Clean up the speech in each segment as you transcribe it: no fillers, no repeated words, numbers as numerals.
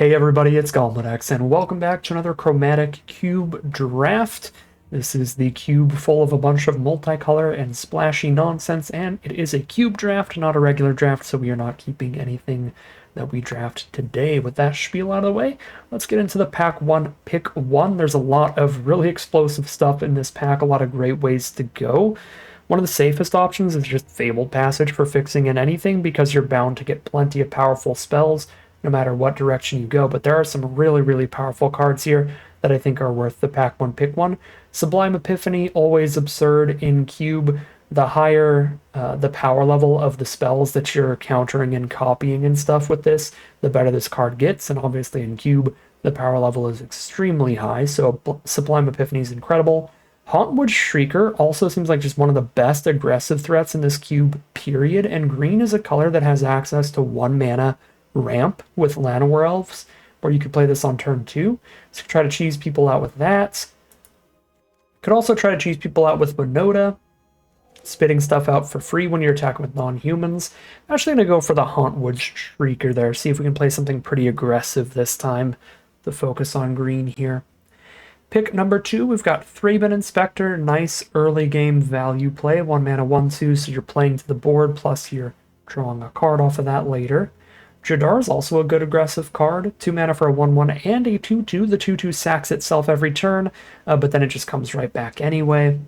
Hey everybody, it's Golmadex, and welcome back to another Chromatic Cube draft. This is the cube full of a bunch of multicolor and splashy nonsense, and it is a cube draft, not a regular draft, so we are not keeping anything that we draft today. With that spiel out of the way, let's get into the pack one, pick one. There's a lot of really explosive stuff in this pack, a lot of great ways to go. One of the safest options is just Fabled Passage for fixing in anything, because you're bound to get plenty of powerful spells no matter what direction you go. But there are some really powerful cards here that I think are worth the pack one, pick one. Sublime Epiphany, always absurd in cube. The higher the power level of the spells that you're countering and copying and stuff with this, the better this card gets. And obviously in cube, the power level is extremely high, so Sublime Epiphany is incredible. Hauntwood Shrieker also seems like just one of the best aggressive threats in this cube, period. And green is a color that has access to 1 mana ramp with Llanowar Elves, or you could play this on turn 2. So try to cheese people out with that. Could also try to cheese people out with Winota, spitting stuff out for free when you're attacking with non-humans. I'm actually going to go for the Hauntwood Shrieker there, see if we can play something pretty aggressive this time to focus on green here. Pick number 2, we've got Thraben Inspector, nice early game value play, 1 mana 1/2, so you're playing to the board, plus you're drawing a card off of that later. Jadar is also a good aggressive card, 2 mana for a 1/1 and a 2/2. The 2/2 sacks itself every turn, but then it just comes right back anyway.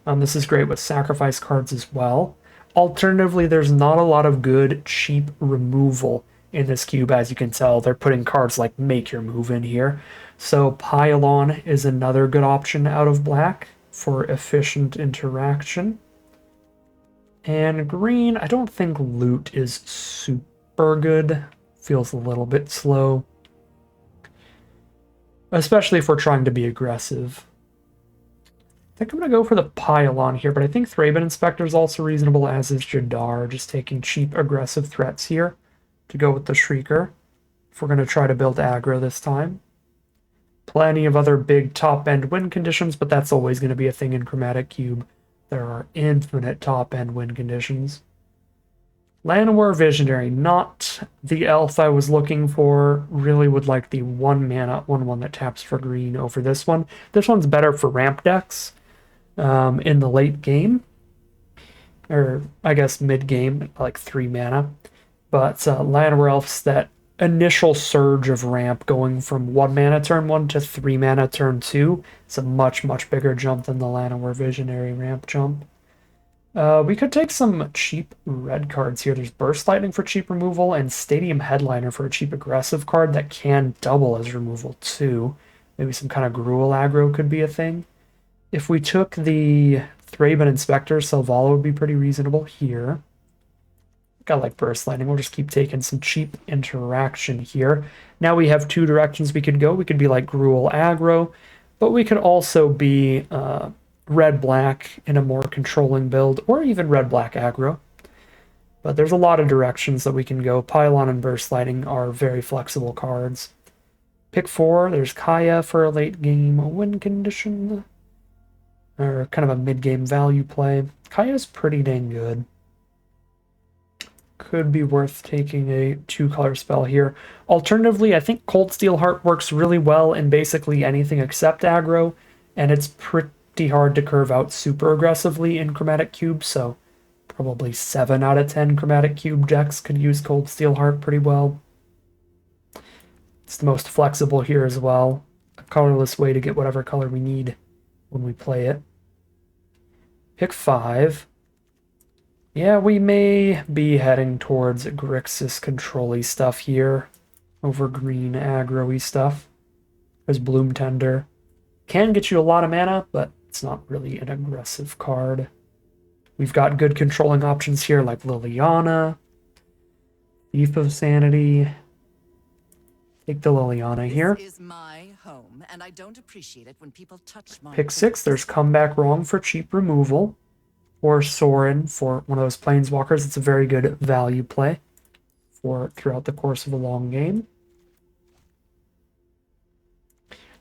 This is great with sacrifice cards as well. Alternatively, there's not a lot of good, cheap removal in this cube, as you can tell. They're putting cards like Make Your Move in here. So Pylon is another good option out of black for efficient interaction. And green, I don't think Loot is super good. Feels a little bit slow. Especially if we're trying to be aggressive. I think I'm going to go for the Pylon here, but I think Thraben Inspector is also reasonable, as is Jadar, just taking cheap aggressive threats here to go with the Shrieker, if we're going to try to build aggro this time. Plenty of other big top-end win conditions, but that's always going to be a thing in Chromatic Cube. There are infinite top-end win conditions. Llanowar Visionary, not the elf I was looking for. Really would like the 1 mana 1/1 that taps for green over this one. This one's better for ramp decks in the late game, or I guess mid-game, like 3 mana. But Llanowar Elves, that initial surge of ramp going from 1 mana turn 1 to 3 mana turn 2, it's a much bigger jump than the Llanowar Visionary ramp jump. We could take some cheap red cards here. There's Burst Lightning for cheap removal and Stadium Headliner for a cheap aggressive card that can double as removal too. Maybe some kind of Gruul aggro could be a thing. If we took the Thraben Inspector, Selvala would be pretty reasonable here. I like Burst Lightning. We'll just keep taking some cheap interaction here. Now we have 2 directions we could go. We could be like Gruul aggro, but we could also be red-black in a more controlling build, or even red-black aggro. But there's a lot of directions that we can go. Pylon and Burst Lightning are very flexible cards. Pick 4, there's Kaya for a late-game win condition, or kind of a mid-game value play. Kaya's pretty dang good. Could be worth taking a 2-color spell here. Alternatively, I think Cold Steel Heart works really well in basically anything except aggro, and it's pretty hard to curve out super aggressively in Chromatic Cube, so probably 7 out of 10 Chromatic Cube decks could use Cold Steel Heart pretty well. It's the most flexible here as well. A colorless way to get whatever color we need when we play it. Pick 5. Yeah, we may be heading towards Grixis control-y stuff here over green aggro-y stuff. There's Bloom Tender. Can get you a lot of mana, but it's not really an aggressive card. We've got good controlling options here like Liliana, Thief of Sanity. Take the Liliana here. This is my home, and I don't appreciate it when people touch my Pick 6, there's Comeback Wrong for cheap removal, or Sorin for one of those Planeswalkers. It's a very good value play for throughout the course of a long game.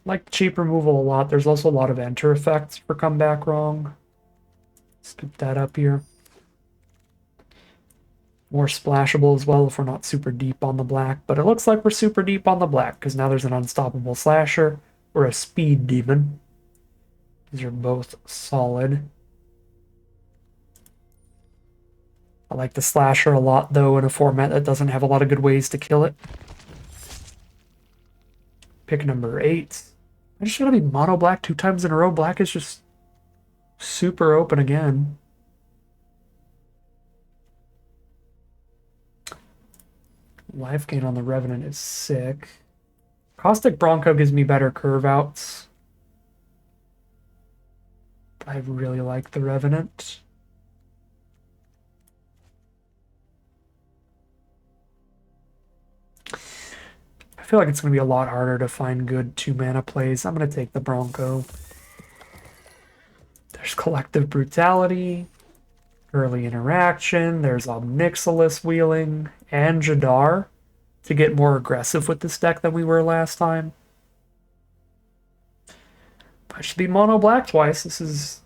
Like cheap removal a lot. There's also a lot of enter effects for Comeback Wrong. Scoop that up here. More splashable as well if we're not super deep on the black, but it looks like we're super deep on the black because now there's an unstoppable slasher or a speed demon. These are both solid. I like the slasher a lot though in a format that doesn't have a lot of good ways to kill it. Pick number 8. I just gotta be mono black 2 times in a row. Black is just super open again. Life gain on the Revenant is sick. Caustic Bronco gives me better curve outs. But I really like the Revenant. I feel like it's going to be a lot harder to find good 2-mana plays. I'm going to take the Bronco. There's Collective Brutality, Early Interaction, there's Omnixilis Wheeling, and Jadar to get more aggressive with this deck than we were last time. I should be mono black twice. This is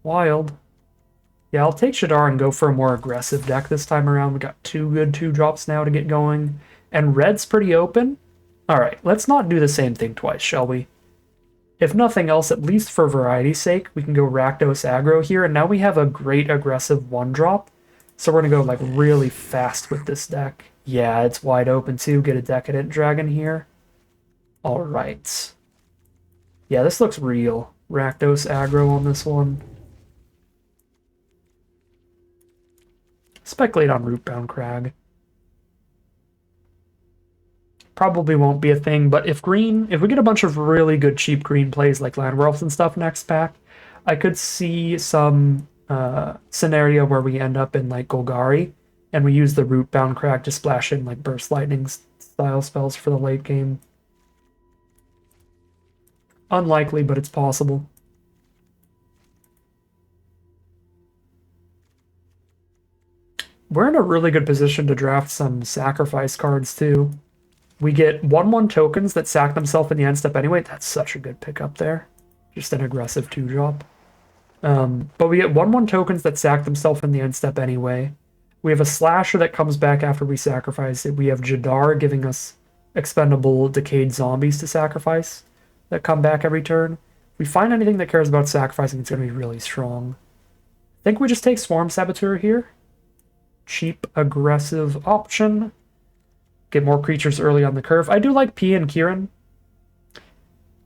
wild. Yeah, I'll take Jadar and go for a more aggressive deck this time around. We got 2 good 2-drops now to get going. And red's pretty open. Alright, let's not do the same thing twice, shall we? If nothing else, at least for variety's sake, we can go Rakdos aggro here, and now we have a great aggressive 1-drop. So we're going to go like really fast with this deck. Yeah, it's wide open too. Get a Decadent Dragon here. Alright. Yeah, this looks real. Rakdos aggro on this one. Speculate on Rootbound Crag. Probably won't be a thing, but if we get a bunch of really good cheap green plays like Land Werewolves and stuff next pack, I could see some scenario where we end up in like Golgari, and we use the Rootbound Crag to splash in like Burst Lightning style spells for the late game. Unlikely, but it's possible. We're in a really good position to draft some sacrifice cards too. We get 1/1 tokens that sack themselves in the end step anyway. That's such a good pickup there. Just an aggressive 2-drop. But we get 1/1 tokens that sack themselves in the end step anyway. We have a slasher that comes back after we sacrifice it. We have Jadar giving us expendable decayed zombies to sacrifice that come back every turn. If we find anything that cares about sacrificing, it's going to be really strong. I think we just take Swarm Saboteur here. Cheap, aggressive option. Get more creatures early on the curve. I do like P and Kieran,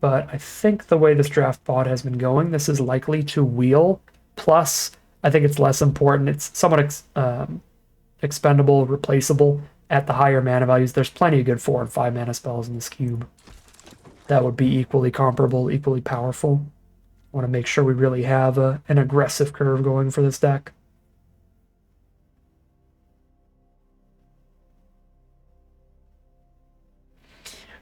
but I think the way this draft bot has been going, this is likely to wheel. Plus, I think it's less important. It's somewhat expendable, replaceable at the higher mana values. There's plenty of good 4 and 5 mana spells in this cube that would be equally comparable, equally powerful. I want to make sure we really have an aggressive curve going for this deck.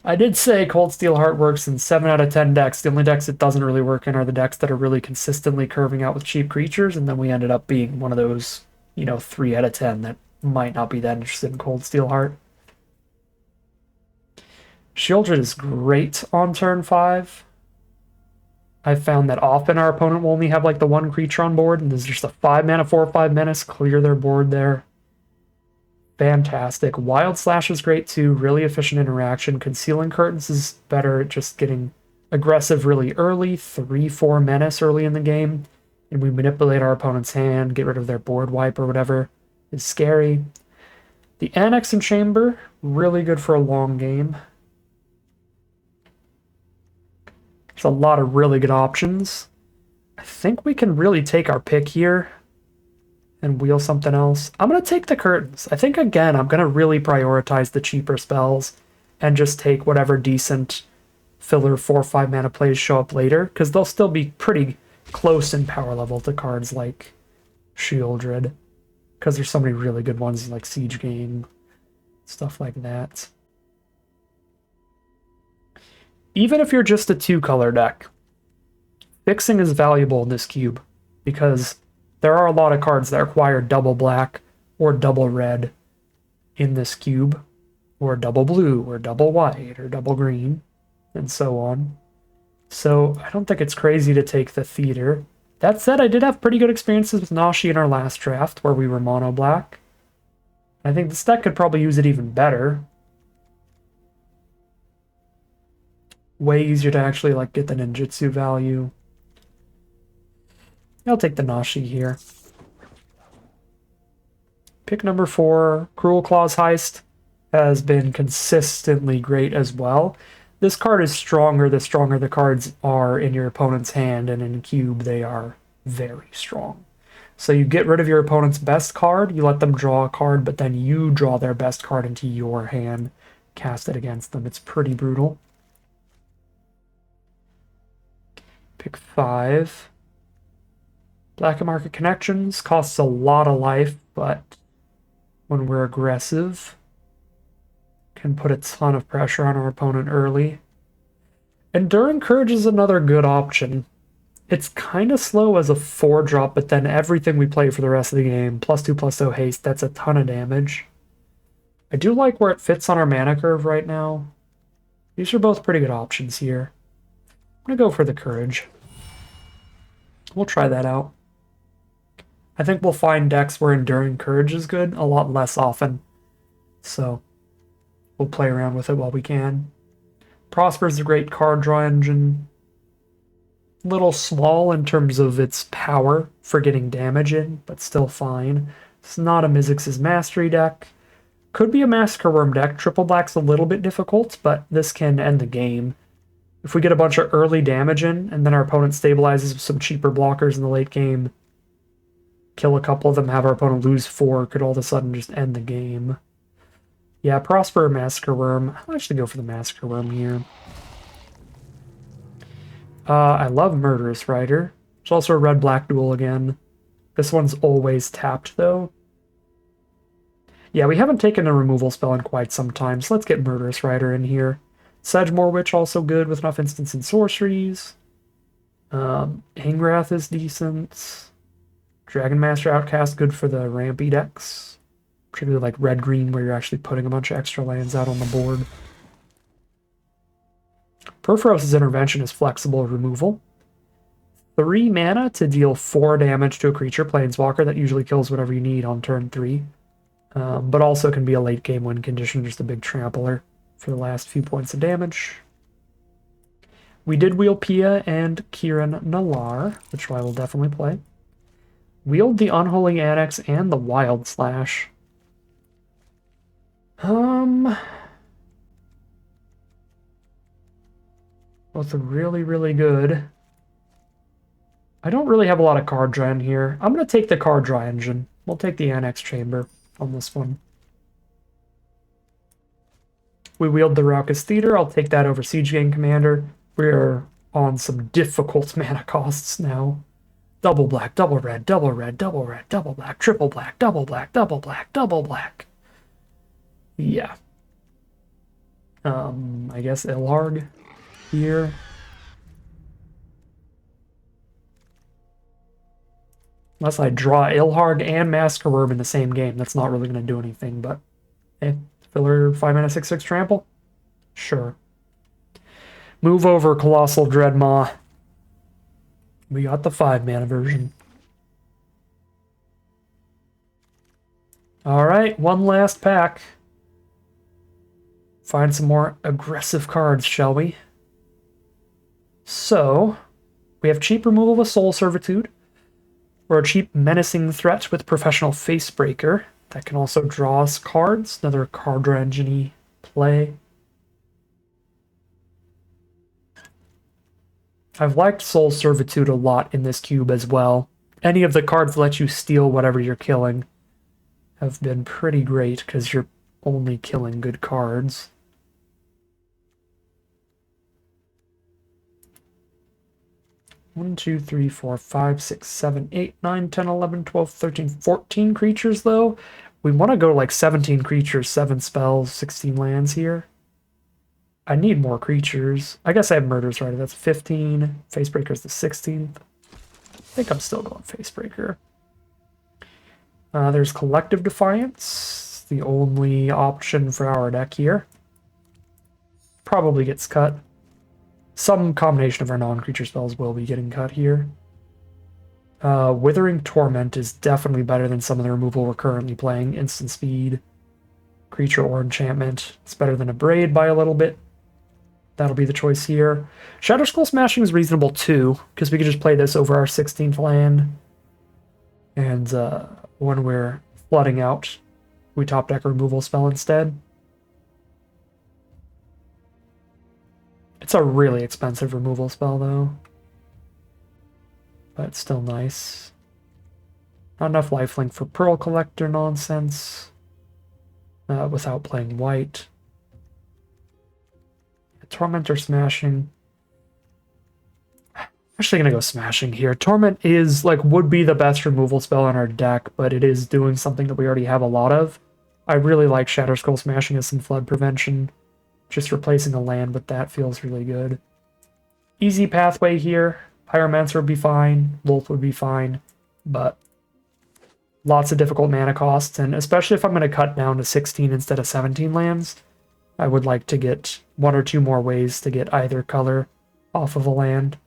I did say Cold Steel Heart works in 7 out of 10 decks. The only decks it doesn't really work in are the decks that are really consistently curving out with cheap creatures, and then we ended up being one of those, 3 out of 10 that might not be that interested in Cold Steel Heart. Shieldred is great on turn 5. I've found that often our opponent will only have like the 1 creature on board, and there's just a 5 mana, 4/5 menace, clear their board there. Fantastic. Wild Slash is great too, really efficient interaction. Concealing Curtains is better at just getting aggressive really early, 3/4 menace early in the game, and we manipulate our opponent's hand, get rid of their board wipe or whatever, is scary. The Annex and Chamber, really good for a long game. There's a lot of really good options. I think we can really take our pick here and wheel something else. I'm going to take the Curtains. I think, again, I'm going to really prioritize the cheaper spells and just take whatever decent filler 4/5 mana plays show up later, because they'll still be pretty close in power level to cards like Shieldred, because there's so many really good ones like Siege Gang, stuff like that. Even if you're just a 2-color deck, fixing is valuable in this cube, because there are a lot of cards that require double black or double red in this cube, or double blue, or double white, or double green, and so on. So I don't think it's crazy to take the Theater. That said, I did have pretty good experiences with Nashi in our last draft, where we were mono black. I think this deck could probably use it even better. Way easier to actually like get the ninjutsu value. I'll take the Nashi here. Pick number 4, Cruel Claw's Heist, has been consistently great as well. This card is stronger the stronger the cards are in your opponent's hand, and in Cube they are very strong. So you get rid of your opponent's best card, you let them draw a card, but then you draw their best card into your hand, cast it against them. It's pretty brutal. Pick 5. Black Market Connections costs a lot of life, but when we're aggressive, can put a ton of pressure on our opponent early. Enduring Courage is another good option. It's kind of slow as a 4-drop, but then everything we play for the rest of the game, +2/+0 haste, that's a ton of damage. I do like where it fits on our mana curve right now. These are both pretty good options here. I'm going to go for the Courage. We'll try that out. I think we'll find decks where Enduring Courage is good a lot less often. So we'll play around with it while we can. Prosper's a great card draw engine. Little small in terms of its power for getting damage in, but still fine. It's not a Mizzix's Mastery deck. Could be a Massacre Worm deck. Triple Black's a little bit difficult, but this can end the game. If we get a bunch of early damage in, and then our opponent stabilizes with some cheaper blockers in the late game, kill a couple of them, have our opponent lose 4, could all of a sudden just end the game. Yeah, Prosper or Massacre Worm. I'll actually go for the Massacre Worm here. I love Murderous Rider. There's also a red-black duel again. This one's always tapped, though. Yeah, we haven't taken a removal spell in quite some time, so let's get Murderous Rider in here. Sedgemoor Witch also good with enough instants and sorceries. Hangwrath is decent. Dragon Master Outcast good for the rampy decks. Particularly like red-green, where you're actually putting a bunch of extra lands out on the board. Perforos' Intervention is flexible removal. 3 mana to deal 4 damage to a creature planeswalker that usually kills whatever you need on turn 3. But also can be a late game win condition, just a big trampler for the last few points of damage. We did wheel Pia and Kieran Nalaar, which I will definitely play. Wheeled the Unholy Annex and the Wild Slash. Both are really, really good. I don't really have a lot of card draw in here. I'm going to take the card draw engine. We'll take the Annex Chamber on this one. We wield the Raucous Theater. I'll take that over Siege Gang Commander. We're on some difficult mana costs now. Double black, double red, double red, double red, double black, triple black, double black, double black, double black. Yeah. I guess Ilharg here. Unless I draw Ilharg and Massacre Worm in the same game, that's not really going to do anything, but hey, filler 5 mana 6/6 trample? Sure. Move over Colossal Dreadmaw. We got the 5 mana version. Alright, one last pack. Find some more aggressive cards, shall we? So, we have cheap removal with Soul Servitude, or a cheap menacing threat with Professional Facebreaker. That can also draw us cards, another card draw engine-y play. I've liked Soul Servitude a lot in this cube as well. Any of the cards that let you steal whatever you're killing have been pretty great, because you're only killing good cards. One, 2, 3, 4, 5, 6, 7, 8, 9, 10, 11, 12, 13, 14 creatures, though. We want to go like 17 creatures, 7 spells, 16 lands here. I need more creatures. I guess I have Murderous Rider. That's 15. Facebreaker's the 16th. I think I'm still going Facebreaker. There's Collective Defiance, the only option for our deck here. Probably gets cut. Some combination of our non-creature spells will be getting cut here. Withering Torment is definitely better than some of the removal we're currently playing. Instant Speed, creature or enchantment. It's better than a Braid by a little bit. That'll be the choice here. Shadow Skull Smashing is reasonable too, because we could just play this over our 16th land. And when we're flooding out, we top deck a removal spell instead. It's a really expensive removal spell though. But it's still nice. Not enough lifelink for Pearl Collector nonsense. Without playing white. Tormentor Smashing. I'm actually gonna go Smashing here. Torment is would be the best removal spell on our deck, but it is doing something that we already have a lot of. I really like Shadow Skull Smashing as some flood prevention. Just replacing a land with that feels really good. Easy pathway here. Pyromancer would be fine. Lolth would be fine. But lots of difficult mana costs, and especially if I'm going to cut down to 16 instead of 17 lands, I would like to get one or two more ways to get either color off of a land.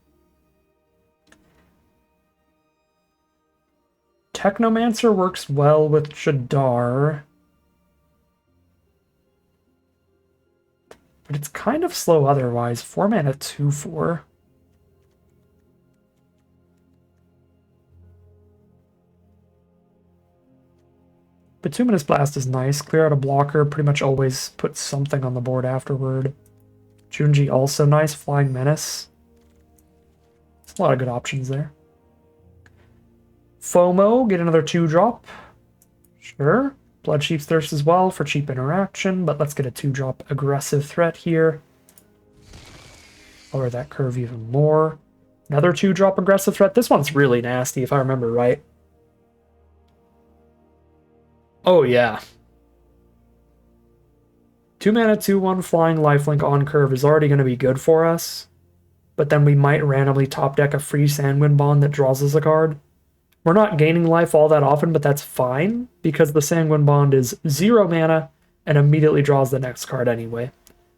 Technomancer works well with Jadar, but it's kind of slow otherwise. 4 mana 2/4. Bituminous Blast is nice. Clear out a blocker, pretty much always put something on the board afterward. Junji also nice. Flying Menace. There's a lot of good options there. FOMO, get another 2-drop. Sure. Bloodsheep's Thirst as well for cheap interaction, but let's get a 2-drop aggressive threat here. Lower that curve even more. Another 2-drop aggressive threat. This one's really nasty if I remember right. Oh, yeah. 2 mana, 2/1 flying lifelink on curve is already going to be good for us. But then we might randomly top deck a free Sanguine Bond that draws us a card. We're not gaining life all that often, but that's fine, because the Sanguine Bond is 0 mana and immediately draws the next card anyway.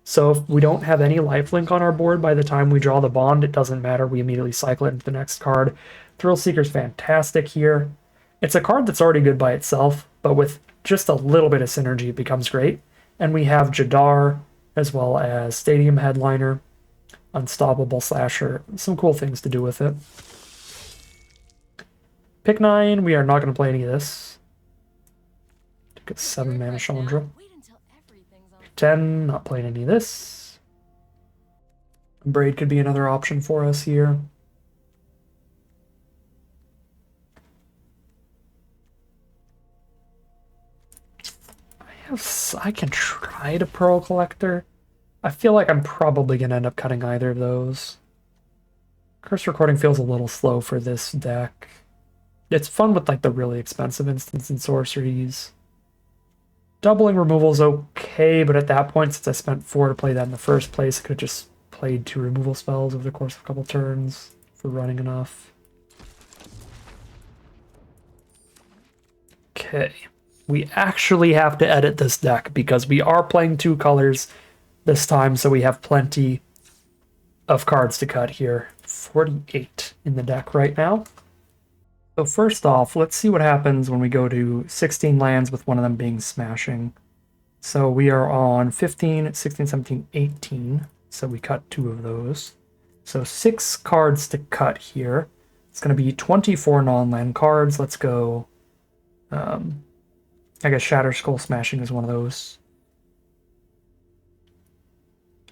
So if we don't have any lifelink on our board by the time we draw the bond, it doesn't matter. We immediately cycle it into the next card. Thrillseeker's fantastic here. It's a card that's already good by itself, but with just a little bit of synergy, it becomes great. And we have Jadar, as well as Stadium Headliner, Unstoppable Slasher, some cool things to do with it. Pick 9, we are not going to play any of this. Took a 7 mana Chandra. Pick 10, not playing any of this. Braid could be another option for us here. I can try to Pearl Collector. I feel like I'm probably going to end up cutting either of those. Curse Recording feels a little slow for this deck. It's fun with the really expensive instants and sorceries. Doubling removal is okay, but at that point, since I spent 4 to play that in the first place, I could have just played 2 removal spells over the course of a couple turns for running enough. Okay. We actually have to edit this deck because we are playing 2 colors this time, so we have plenty of cards to cut here. 48 in the deck right now. So first off, let's see what happens when we go to 16 lands with one of them being Smashing. So we are on 15, 16, 17, 18. So we cut 2 of those. So 6 cards to cut here. It's going to be 24 non-land cards. Let's go... I guess Shatter Skull Smashing is one of those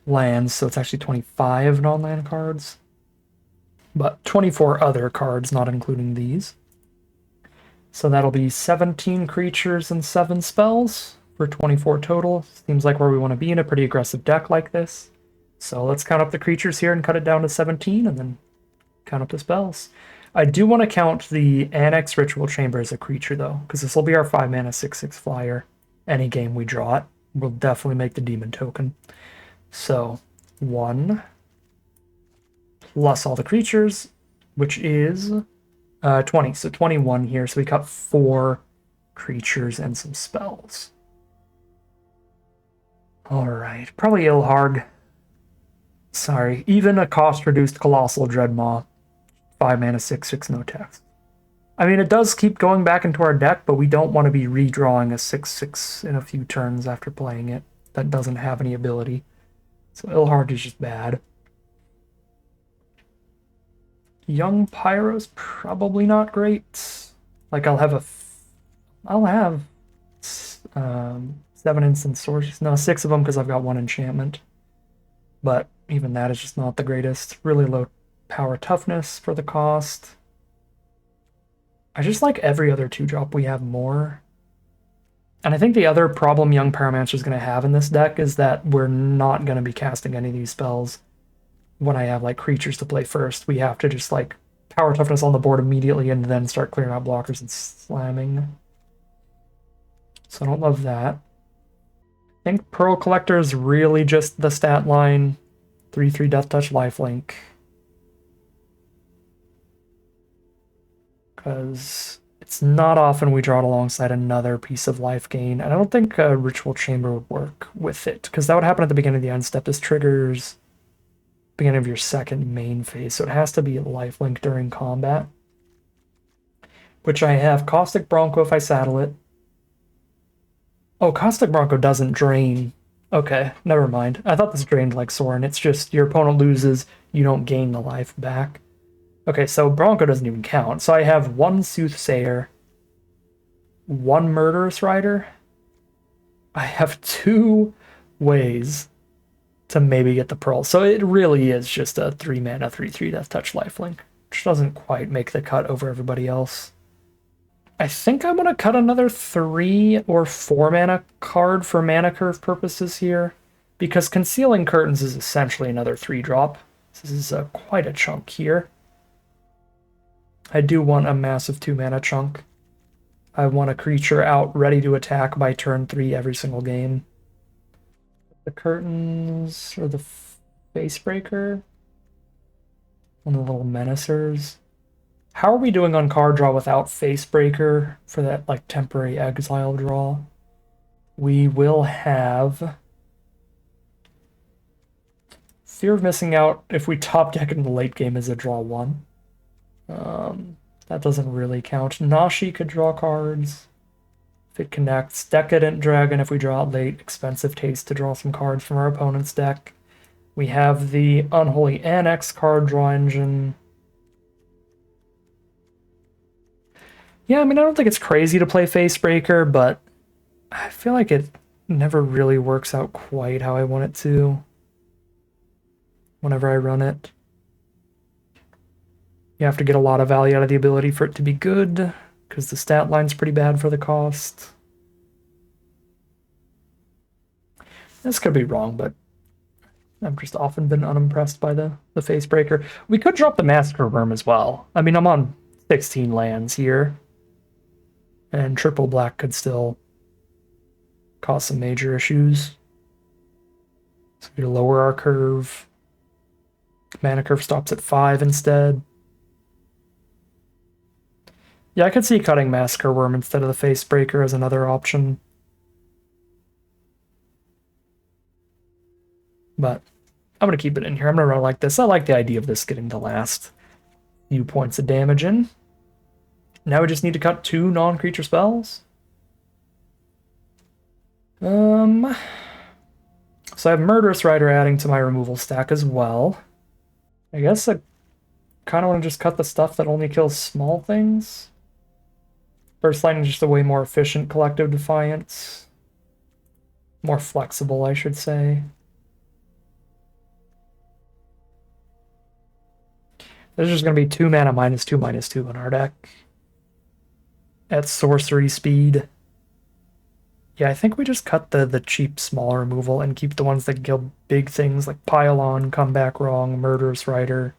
lands, so it's actually 25 non-land cards. But 24 other cards, not including these. So that'll be 17 creatures and 7 spells for 24 total. Seems like where we want to be in a pretty aggressive deck like this. So let's count up the creatures here and cut it down to 17, and then count up the spells. I do want to count the Annex Ritual Chamber as a creature, though, because this will be our 5 mana 6/6 flyer. Any game we draw it, we'll definitely make the demon token. So, 1 plus all the creatures, which is 20. So 21 here. So we cut 4 creatures and some spells. Alright, probably Ilharg. Sorry, even a cost-reduced Colossal Dreadmaw. 5 mana 6/6, no text. I mean, it does keep going back into our deck, but we don't want to be redrawing a 6/6 in a few turns after playing it that doesn't have any ability. So Ilhard is just bad. Young Pyro's probably not great. Like I'll have 7 instant sources. No, 6 of them because I've got 1 enchantment. But even that is just not the greatest. Really low power toughness for the cost. I just like every other 2-drop we have more. And I think the other problem Young Pyromancer is going to have in this deck is that we're not going to be casting any of these spells when I have like creatures to play first. We have to just like power toughness on the board immediately and then start clearing out blockers and slamming. So I don't love that. I think Pearl Collector is really just the stat line. 3/3 Death Touch Lifelink. Because it's not often we draw it alongside another piece of life gain. And I don't think a Ritual Chamber would work with it. Because that would happen at the beginning of the end step. This triggers beginning of your second main phase. So it has to be a lifelink during combat. Which I have Caustic Bronco if I saddle it. Oh, Caustic Bronco doesn't drain. Okay, never mind. I thought this drained like Sorin. It's just your opponent loses, you don't gain the life back. Okay, so Bronco doesn't even count. So I have 1 Soothsayer, 1 Murderous Rider. I have 2 ways to maybe get the Pearl. So it really is just a 3-mana, 3/3 Death Touch lifelink, which doesn't quite make the cut over everybody else. I think I'm going to cut another 3 or 4 mana card for mana curve purposes here, because Concealing Curtains is essentially another 3-drop. This is quite a chunk here. I do want a massive 2 mana chunk. I want a creature out ready to attack by turn 3 every single game. The Curtains or the Facebreaker? One of the little Menacers. How are we doing on card draw without Facebreaker for that like temporary exile draw? We will have Fear of Missing Out if we top deck in the late game as a draw 1. That doesn't really count. Nashi could draw cards if it connects. Decadent Dragon if we draw it late. Expensive Taste to draw some cards from our opponent's deck. We have the Unholy Annex card draw engine. Yeah, I mean, I don't think it's crazy to play Facebreaker, but I feel like it never really works out quite how I want it to whenever I run it. You have to get a lot of value out of the ability for it to be good, because the stat line's pretty bad for the cost. This could be wrong, but I've just often been unimpressed by the Facebreaker. We could drop the Massacre Worm as well. I mean, I'm on 16 lands here, and triple black could still cause some major issues. So we lower our curve. Mana curve stops at 5 instead. Yeah, I could see cutting Massacre Worm instead of the Facebreaker as another option. But I'm going to keep it in here. I'm going to run like this. I like the idea of this getting the last few points of damage in. Now we just need to cut 2 non-creature spells. So I have Murderous Rider adding to my removal stack as well. I guess I kind of want to just cut the stuff that only kills small things. Burst Lightning is just a way more efficient Collective Defiance. More flexible, I should say. There's just going to be 2 mana -2/-2 in our deck. At sorcery speed. Yeah, I think we just cut the cheap small removal and keep the ones that kill big things like Pylon, Come Back Wrong, Murderous Rider.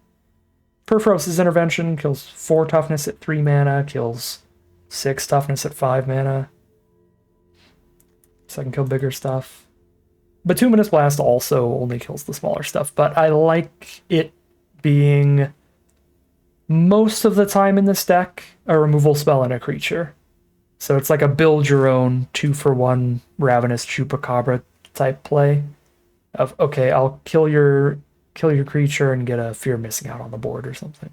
Perforos's Intervention kills 4 toughness at 3 mana, kills 6 toughness at 5 mana. So I can kill bigger stuff. Bituminous Blast also only kills the smaller stuff, but I like it being most of the time in this deck a removal spell and a creature. So it's like a build your own 2-for-1 Ravenous Chupacabra type play of, okay, I'll kill your creature and get a Fear Missing Out on the board or something.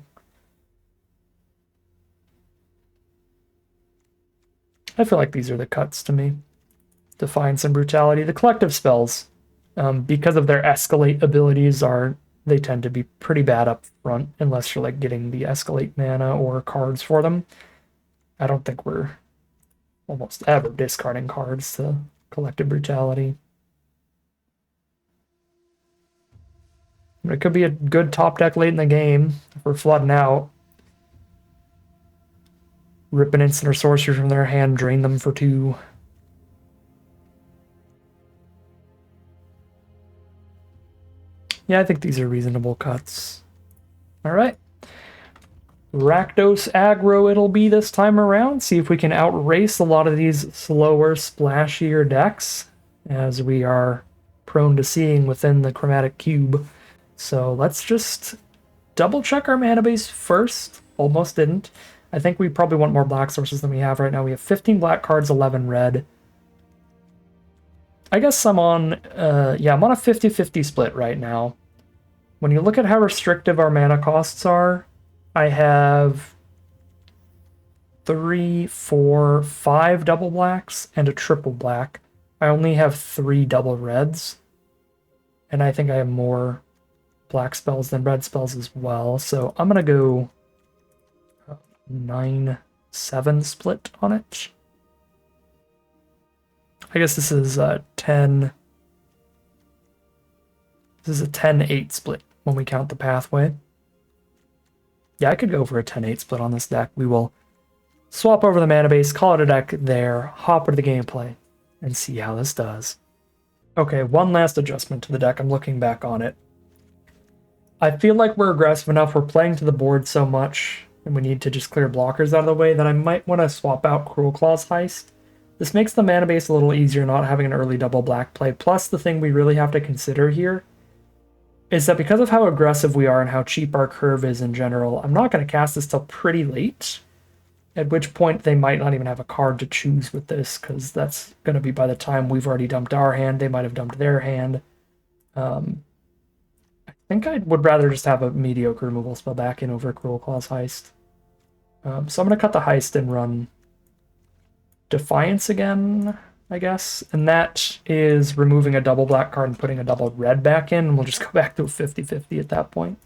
I feel like these are the cuts to me. Defiance and Brutality. The collective spells, because of their escalate abilities, they tend to be pretty bad up front unless you're like getting the escalate mana or cards for them. I don't think we're almost ever discarding cards to collective brutality. But it could be a good top deck late in the game if we're flooding out. Rip an instant or sorcery from their hand, drain them for 2. Yeah, I think these are reasonable cuts. Alright. Rakdos aggro it'll be this time around. See if we can outrace a lot of these slower, splashier decks, as we are prone to seeing within the Chromatic Cube. So let's just double check our mana base first. Almost didn't. I think we probably want more black sources than we have right now. We have 15 black cards, 11 red. I guess I'm on, yeah, I'm on a 50-50 split right now. When you look at how restrictive our mana costs are, I have 3, 4, 5 double blacks and a triple black. I only have 3 double reds. And I think I have more black spells than red spells as well. So I'm going to go 9-7 split on it. I guess this is a 10. This is a 10-8 split when we count the pathway. Yeah, I could go for a 10-8 split on this deck. We will swap over the mana base, call it a deck there, hop into the gameplay, and see how this does. Okay, one last adjustment to the deck. I'm looking back on it. I feel like we're aggressive enough. We're playing to the board so much, and we need to just clear blockers out of the way, that I might want to swap out Cruel Claw's Heist. This makes the mana base a little easier not having an early double black play. Plus, the thing we really have to consider here is that because of how aggressive we are and how cheap our curve is in general, I'm not going to cast this till pretty late, at which point they might not even have a card to choose with this, because that's going to be by the time we've already dumped our hand. They might have dumped their hand. I think I would rather just have a mediocre removal spell back in over Cruel Claw's Heist. So I'm going to cut the Heist and run Defiance again, I guess. And that is removing a double black card and putting a double red back in. And we'll just go back to a 50-50 at that point.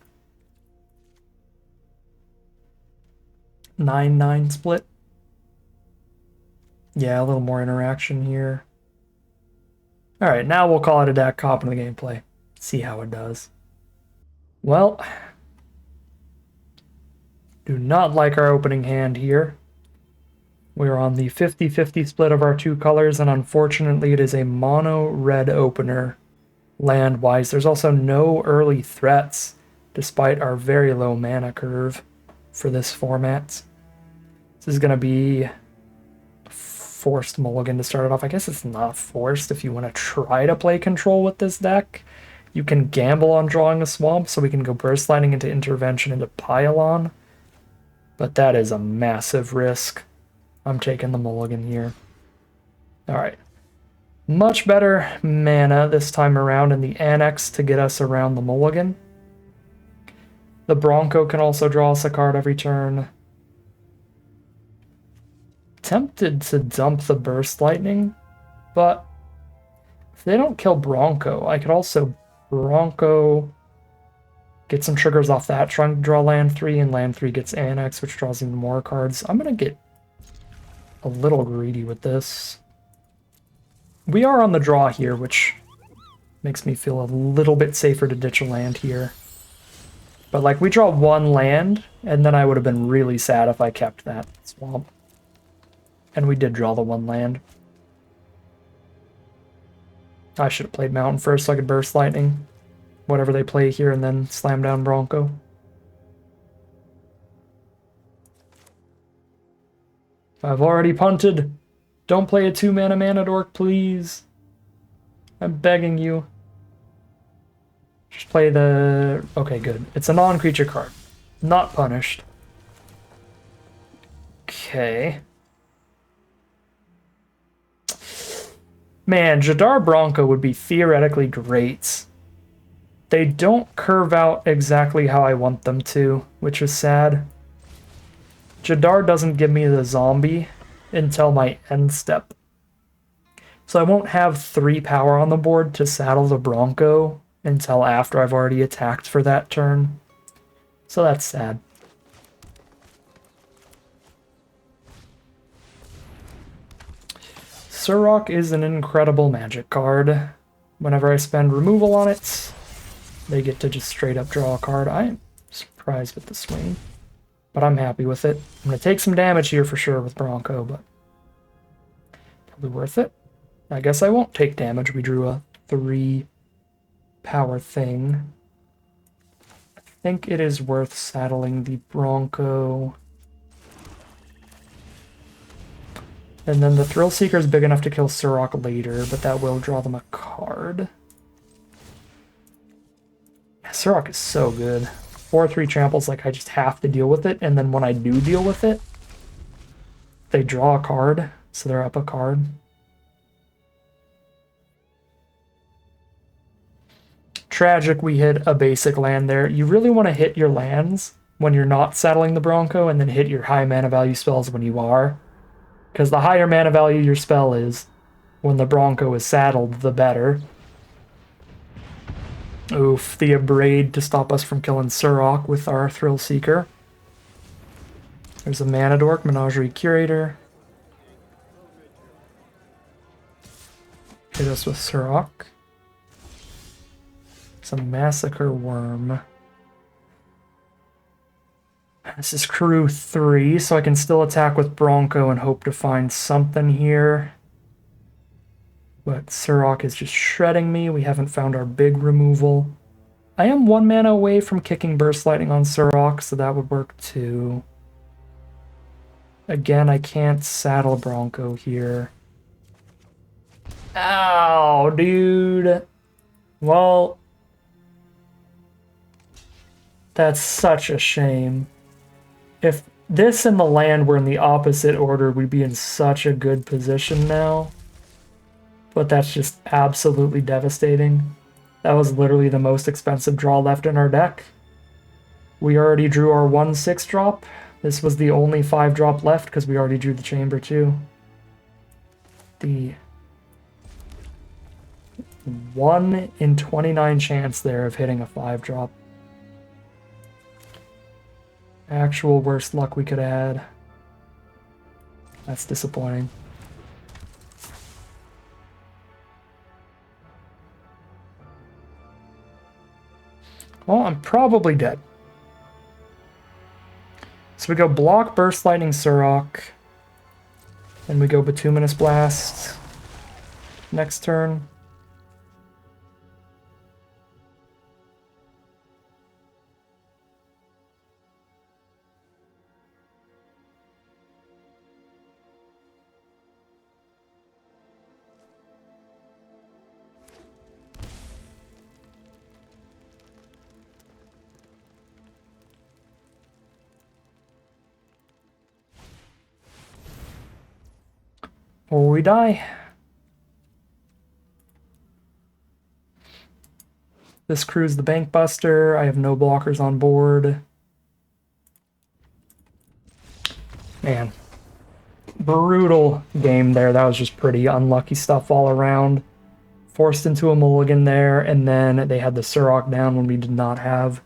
9-9 split. Yeah, a little more interaction here. Alright, now we'll call it a deck, hop into the gameplay. See how it does. Well, do not like our opening hand here. We're on the 50-50 split of our 2 colors, and unfortunately it is a mono red opener land-wise. There's also no early threats, despite our very low mana curve for this format. This is going to be a forced mulligan to start it off. I guess it's not forced if you want to try to play control with this deck. You can gamble on drawing a swamp, so we can go burst lightning into intervention into pylon. But that is a massive risk. I'm taking the mulligan here. Alright. Much better mana this time around in the annex to get us around the mulligan. The Bronco can also draw us a card every turn. Tempted to dump the burst lightning, but if they don't kill Bronco, I could also Bronco, get some triggers off that, trying to draw land 3, and land 3 gets annex, which draws even more cards. I'm going to get a little greedy with this. We are on the draw here, which makes me feel a little bit safer to ditch a land here. But like, we draw 1 land, and then I would have been really sad if I kept that swamp. And we did draw the 1 land. I should have played Mountain first so I could burst lightning. Whatever they play here, and then slam down Bronco. I've already punted. Don't play a 2-mana mana dork, please. I'm begging you. Just play the... Okay, good. It's a non-creature card. Not punished. Okay. Man, Jadar Bronco would be theoretically great. They don't curve out exactly how I want them to, which is sad. Jadar doesn't give me the zombie, until my end step. So I won't have 3 power on the board to saddle the Bronco until after I've already attacked for that turn. So that's sad. Surrock is an incredible magic card. Whenever I spend removal on it, they get to just straight up draw a card. I am surprised with the swing, but I'm happy with it. I'm going to take some damage here for sure with Bronco, but probably worth it. I guess I won't take damage. We drew a 3 power thing. I think it is worth saddling the Bronco. And then the Thrill Seeker is big enough to kill Surrock later, but that will draw them a card. Yeah, Surrock is so good. 4/3 tramples, like I just have to deal with it, and then when I do deal with it, they draw a card, so they're up a card. Tragic, we hit a basic land there. You really want to hit your lands when you're not saddling the Bronco, and then hit your high mana value spells when you are. Because the higher mana value your spell is, when the Bronco is saddled, the better. Oof, the Abrade to stop us from killing Surrock with our Thrill Seeker. There's a Mana Dork, Menagerie Curator. Hit us with Surrock. Some Massacre Worm. This is crew 3, so I can still attack with Bronco and hope to find something here. But Surrock is just shredding me. We haven't found our big removal. I am 1 mana away from kicking Burst Lightning on Surrock, so that would work too. Again, I can't saddle Bronco here. Ow, dude. Well, that's such a shame. If this and the land were in the opposite order, we'd be in such a good position now. But that's just absolutely devastating. That was literally the most expensive draw left in our deck. We already drew our 1/6 drop. This was the only 5 drop left because we already drew the chamber too. The 1 in 29 chance there of hitting a 5 drop. Actual worst luck we could add. That's disappointing. Well, I'm probably dead. So we go block Burst Lightning Surrock. Then we go Bituminous Blast next turn. Or we die. This crew's the Bank Buster. I have no blockers on board. Man. Brutal game there. That was just pretty unlucky stuff all around. Forced into a mulligan there, and then they had the Surrock down when we did not have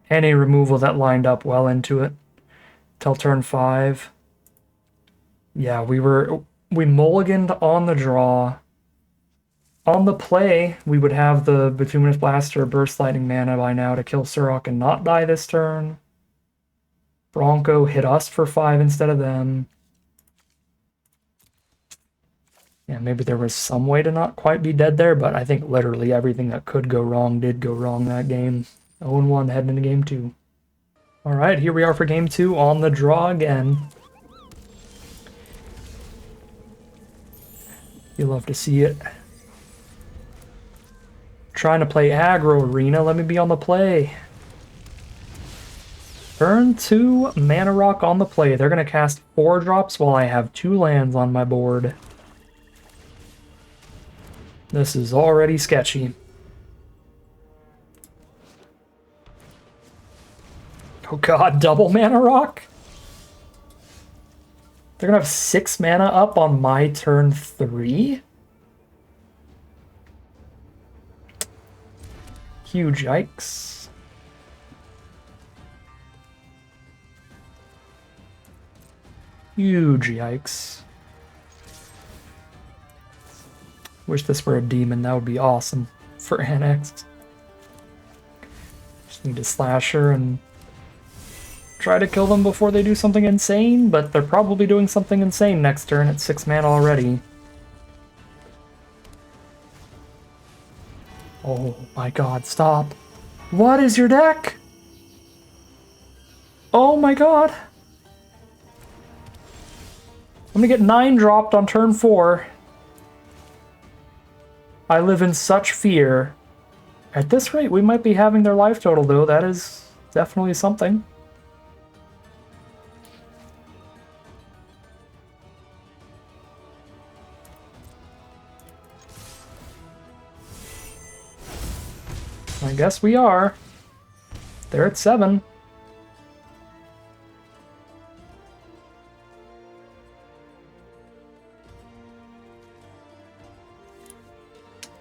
any removal that lined up well into it. Till turn 5. Yeah, we mulliganed on the draw. On the play, we would have the Bituminous Blast or Burst Lightning mana by now to kill Surrock and not die this turn. Bronco hit us for 5 instead of them. Yeah, maybe there was some way to not quite be dead there, but I think literally everything that could go wrong did go wrong that game. 0-1 heading into game 2. Alright, here we are for game 2 on the draw again. You love to see it. Trying to play aggro arena, let me be on the play. Turn 2 Mana Rock on the play. They're going to cast 4 drops while I have 2 lands on my board. This is already sketchy. Oh god, double Mana Rock? They're gonna have 6 mana up on my turn 3? Huge yikes. Huge yikes. Wish this were a demon, that would be awesome for Annex. Just need to slasher and try to kill them before they do something insane, but they're probably doing something insane next turn at 6 mana already. Oh my god, stop. What is your deck? Oh my god. I'm gonna get 9 dropped on turn 4. I live in such fear. At this rate, we might be having their life total, though. That is definitely something. I guess we are. They're at 7.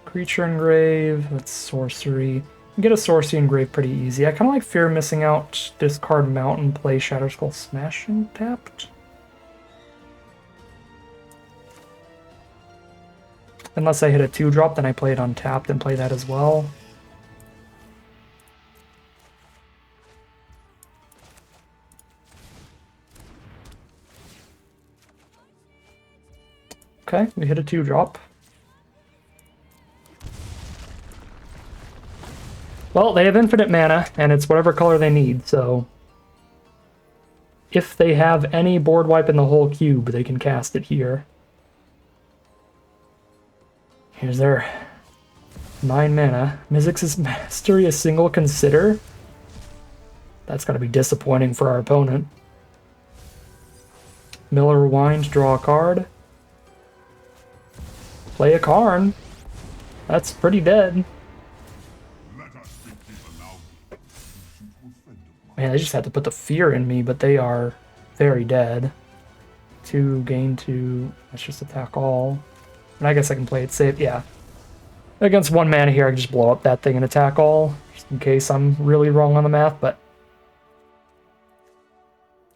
Creature Engrave, that's sorcery. You can get a sorcery engrave pretty easy. I kind of like fear missing out. Discard Mountain, play Shatterskull Smashing tapped. Unless I hit a 2-drop, then I play it untapped and play that as well. Okay, we hit a 2-drop. Well, they have infinite mana, and it's whatever color they need, so... If they have any board wipe in the whole cube, they can cast it here. Here's their 9 mana. Mizzix's Mastery, a single consider? That's gotta be disappointing for our opponent. Miller Rewind, draw a card. Play a Karn. That's pretty dead. Man, they just had to put the fear in me, but they are very dead. 2, gain 2, let's just attack all. And I guess I can play it safe, yeah. Against 1 mana here, I can just blow up that thing and attack all, just in case I'm really wrong on the math, but...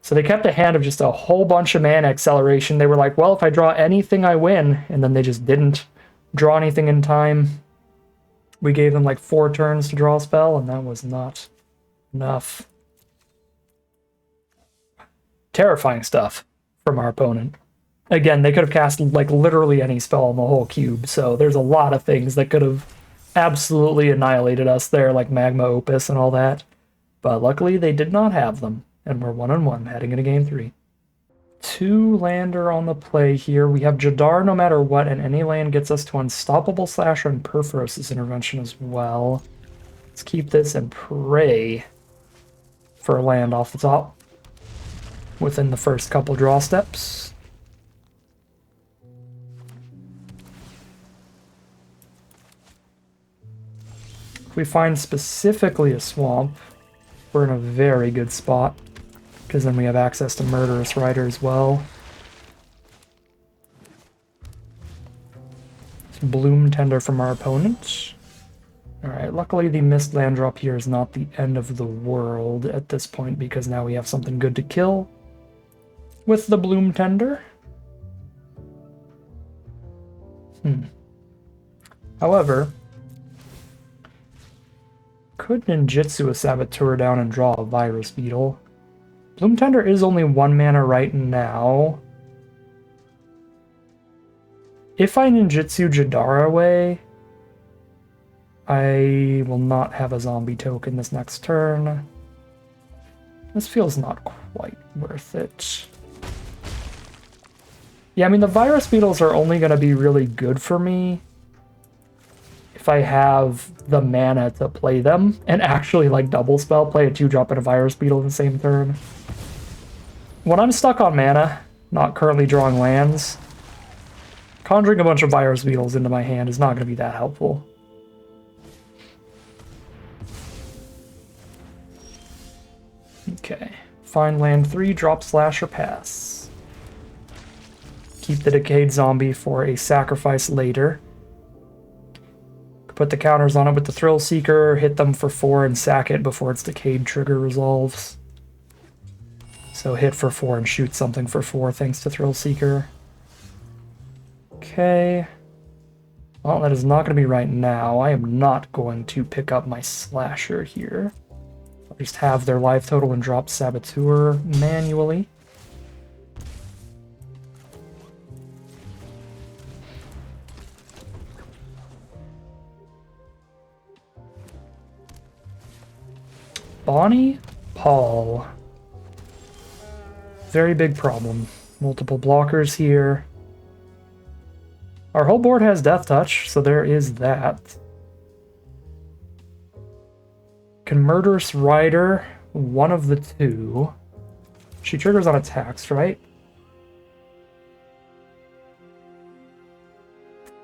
So they kept a hand of just a whole bunch of mana acceleration. They were like, well, if I draw anything, I win. And then they just didn't draw anything in time. We gave them like 4 turns to draw a spell, and that was not enough. Terrifying stuff from our opponent. Again, they could have cast like literally any spell in the whole cube, so there's a lot of things that could have absolutely annihilated us there, like Magma Opus and all that. But luckily they did not have them, and we're 1-1 heading into game 3. 2-lander on the play here. We have Jadar no matter what, and any land gets us to Unstoppable Slasher and Perforos' Intervention as well. Let's keep this and pray for a land off the top within the first couple draw steps. If we find specifically a swamp, we're in a very good spot, because then we have access to Murderous Rider as well. Bloom Tender from our opponent. Alright, luckily the missed land drop here is not the end of the world at this point, because now we have something good to kill with the Bloom Tender. However, could ninjutsu a Saboteur down and draw a Virus Beetle? Bloom Tender is only 1 mana right now. If I ninjutsu Jadar away, I will not have a zombie token this next turn. This feels not quite worth it. Yeah, I mean, the Virus Beetles are only going to be really good for me if I have the mana to play them and actually, like, double spell, play a 2-drop and a Virus Beetle in the same turn. When I'm stuck on mana, not currently drawing lands, conjuring a bunch of Virus Beetles into my hand is not going to be that helpful. Okay. Find land 3, drop slash or pass. keep the decayed zombie for a sacrifice later. Put the counters on it with the Thrill Seeker, hit them for 4 and sack it before its decayed trigger resolves. So hit for 4 and shoot something for 4 thanks to Thrill Seeker. Okay. Well, that is not going to be right now. I am not going to pick up my Slasher here. I'll just have their life total and drop Saboteur manually. Bonnie, Paul. Very big problem. Multiple blockers here. Our whole board has Death Touch, so there is that. Can Murderous Rider one of the two? She triggers on attacks, right?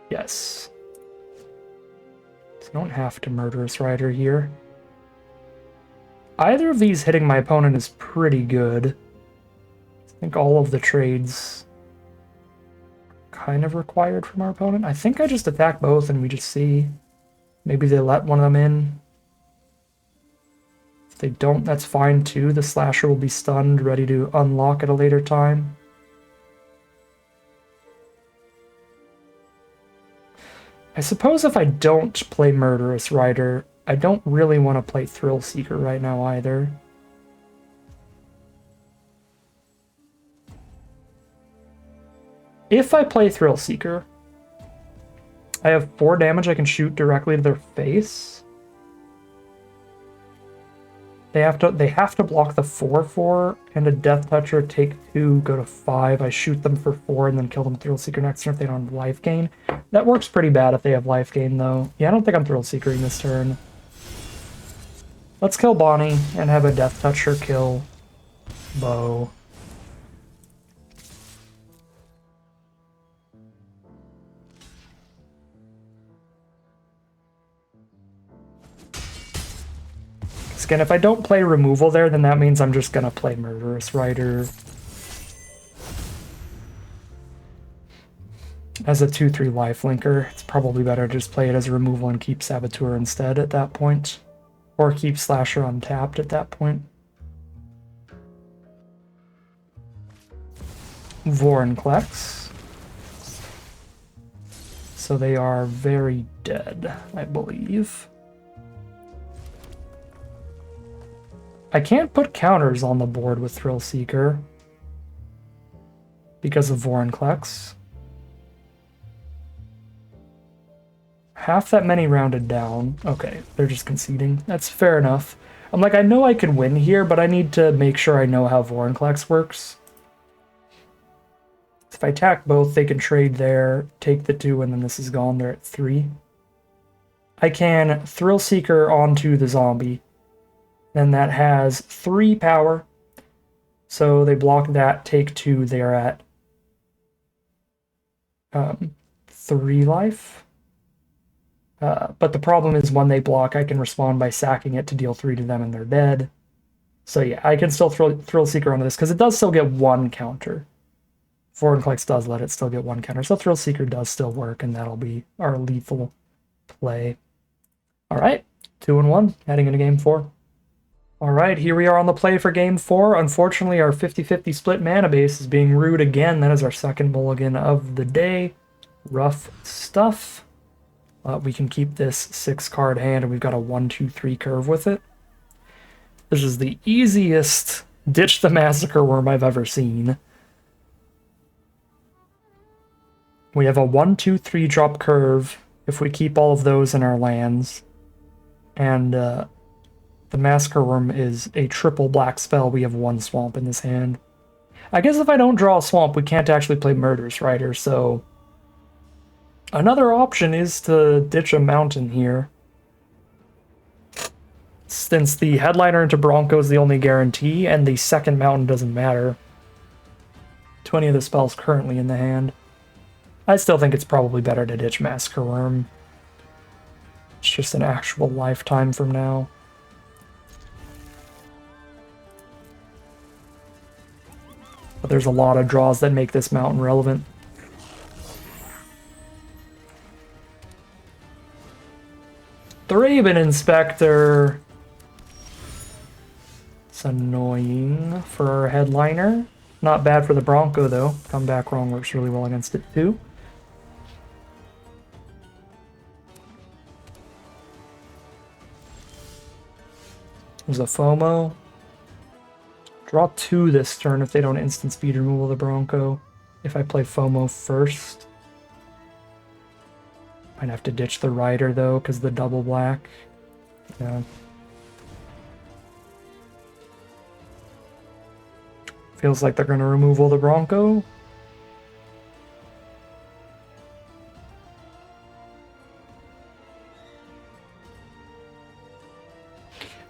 Yes. So don't have to Murderous Rider here. Either of these hitting my opponent is pretty good. I think all of the trades kind of required from our opponent. I think I just attack both and we just see. Maybe they let one of them in. If they don't, that's fine too. The Slasher will be stunned, ready to unlock at a later time. I suppose if I don't play Murderous Rider, I don't really want to play Thrill Seeker right now either. If I play Thrill Seeker, I have 4 damage I can shoot directly to their face. They have to block the 4/4 and a Death Toucher, take 2, go to 5. I shoot them for 4 and then kill them with Thrill Seeker next turn if they don't have life gain. That works pretty bad if they have life gain though. Yeah, I don't think I'm Thrill Seekering this turn. Let's kill Bonnie and have a Death Toucher kill Bo. Again, if I don't play removal there, then that means I'm just gonna play Murderous Rider as a 2/3 lifelinker. It's probably better to just play it as a removal and keep Saboteur instead at that point. Or keep Slasher untapped at that point. Vorinclex. So they are very dead, I believe. I can't put counters on the board with Thrill Seeker because of Vorinclex. Half that many rounded down. Okay, they're just conceding. That's fair enough. I'm like, I know I can win here, but I need to make sure I know how Vorinclex works. If I attack both, they can trade there, take the 2, and then this is gone. They're at 3. I can Thrill Seeker onto the zombie. Then that has 3 power. So they block that, take 2, they're at 3 life. But the problem is when they block, I can respond by sacking it to deal 3 to them and they're dead. So yeah, I can still Thrill Seeker onto this because it does still get 1 counter. Vorinclex does let it still get 1 counter. So Thrill Seeker does still work and that'll be our lethal play. Alright, 2-1, heading into game 4. Alright, here we are on the play for game 4. Unfortunately, our 50-50 split mana base is being rude again. That is our second mulligan of the day. Rough stuff. We can keep this 6-card hand, and we've got a 1-2-3 curve with it. This is the easiest Ditch the Massacre Worm I've ever seen. We have a 1-2-3 drop curve if we keep all of those in our lands. And the Massacre Worm is a triple black spell. We have 1 swamp in this hand. I guess if I don't draw a swamp, we can't actually play Murderous Rider, so another option is to ditch a mountain here. Since the headliner into Bronco is the only guarantee, and the second mountain doesn't matter to any of the spells currently in the hand. I still think it's probably better to ditch Massacre Worm. It's just an actual lifetime from now. But there's a lot of draws that make this mountain relevant. the Raven Inspector. It's annoying for our headliner. Not bad for the Bronco, though. Come back wrong works really well against it, too. There's a FOMO. Draw 2 this turn if they don't instant speed removal the Bronco. If I play FOMO first. Might have to ditch the Rider, though, because the double black. Yeah. Feels like they're going to remove all the Bronco.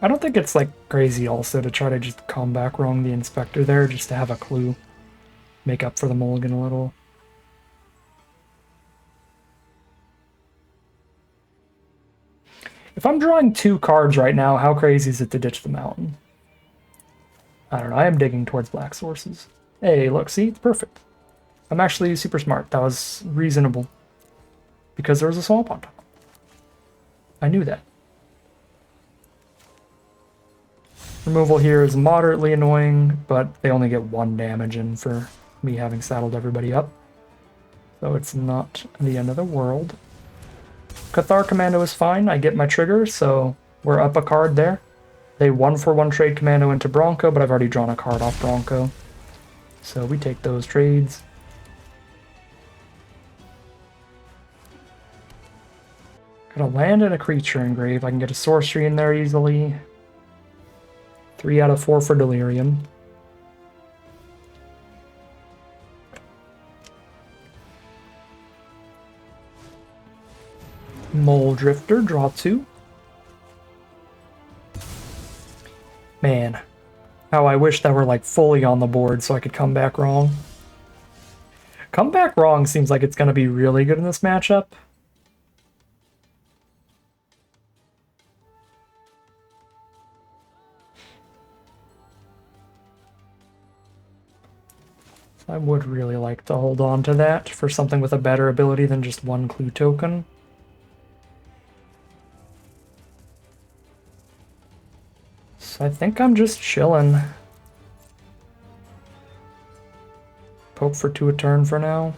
I don't think it's like crazy also to try to just come back wrong the Inspector there just to have a clue. Make up for the mulligan a little. If I'm drawing 2 cards right now, how crazy is it to ditch the mountain? I don't know, I am digging towards black sources. Hey, look, see? It's perfect. I'm actually super smart. That was reasonable. Because there was a swamp on top. I knew that. Removal here is moderately annoying, but they only get 1 damage in for me having saddled everybody up. So it's not the end of the world. Cathar Commando is fine. I get my trigger, so we're up a card there. They 1-for-1 trade Commando into Bronco, but I've already drawn a card off Bronco. So we take those trades. Got a land and a creature engrave. I can get a sorcery in there easily. 3 out of 4 for Delirium. Mole Drifter, draw 2. Man, how I wish that were like fully on the board so I could come back wrong. Come back wrong seems like it's going to be really good in this matchup. I would really like to hold on to that for something with a better ability than just 1 clue token. So I think I'm just chilling. Poke for 2 a turn for now.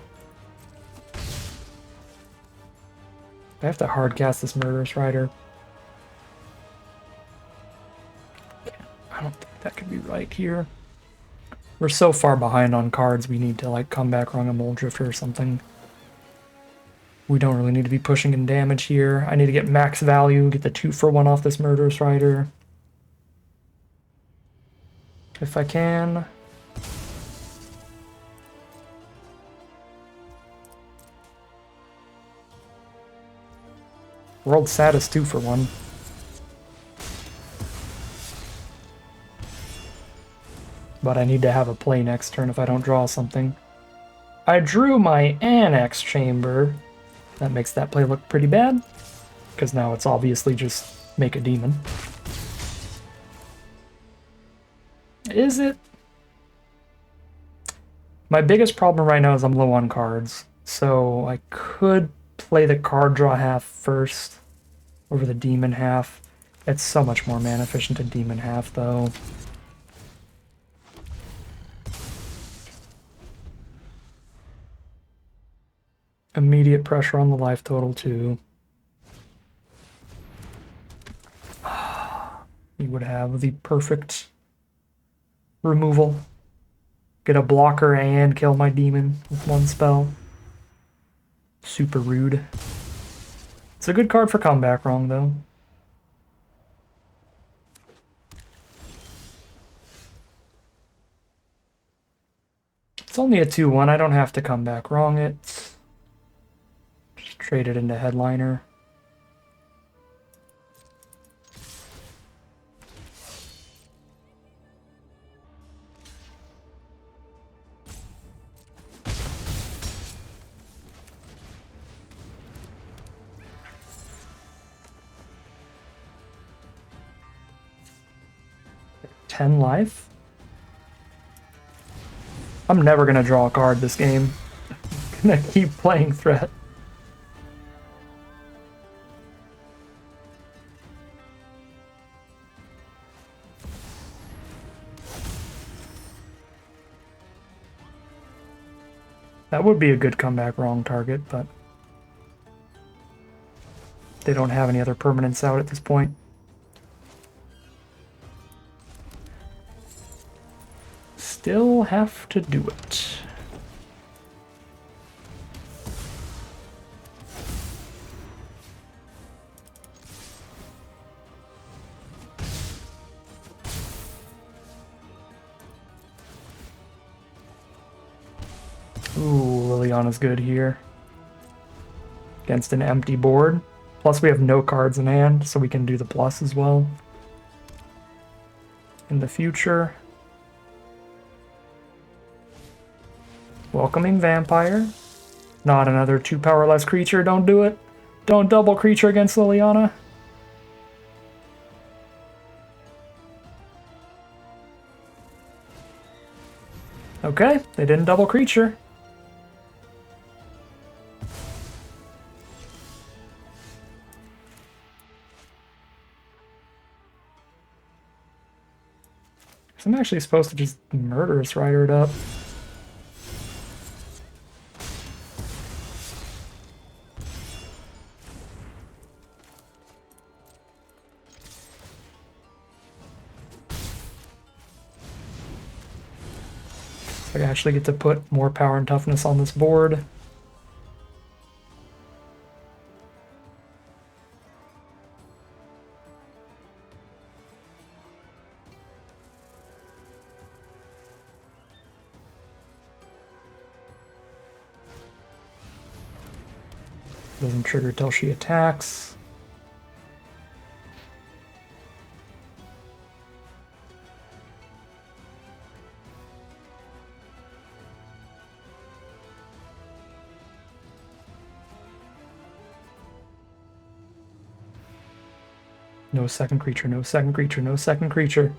I have to hard cast this Murderous Rider. I don't think that could be right here. We're so far behind on cards, we need to like come back wrong a Mole Drifter or something. We don't really need to be pushing in damage here. I need to get max value, get the 2-for-1 off this Murderous Rider. If I can. World's Saddest 2-for-1. But I need to have a play next turn if I don't draw something. I drew my Annex Chamber. That makes that play look pretty bad. Because now it's obviously just make a demon. Is it? My biggest problem right now is I'm low on cards. So I could play the card draw half first over the demon half. It's so much more mana efficient to demon half though. Immediate pressure on the life total too. You would have the perfect removal. Get a blocker and kill my demon with 1 spell. Super rude. It's a good card for comeback wrong though. It's only a 2-1. I don't have to come back wrong it. Just trade it into headliner. Ten life. I'm never gonna draw a card this game. I'm gonna keep playing threat. That would be a good comeback wrong target, but they don't have any other permanents out at this point. Still have to do it. Ooh, Liliana's good here. Against an empty board. Plus we have no cards in hand, so we can do the plus as well. In the future. Welcoming Vampire. Not another 2 powerless creature, don't do it. Don't double creature against Liliana. Okay, they didn't double creature. I'm actually supposed to just Murderous Rider it up. I actually get to put more power and toughness on this board. Doesn't trigger till she attacks. No second creature, no second creature, no second creature.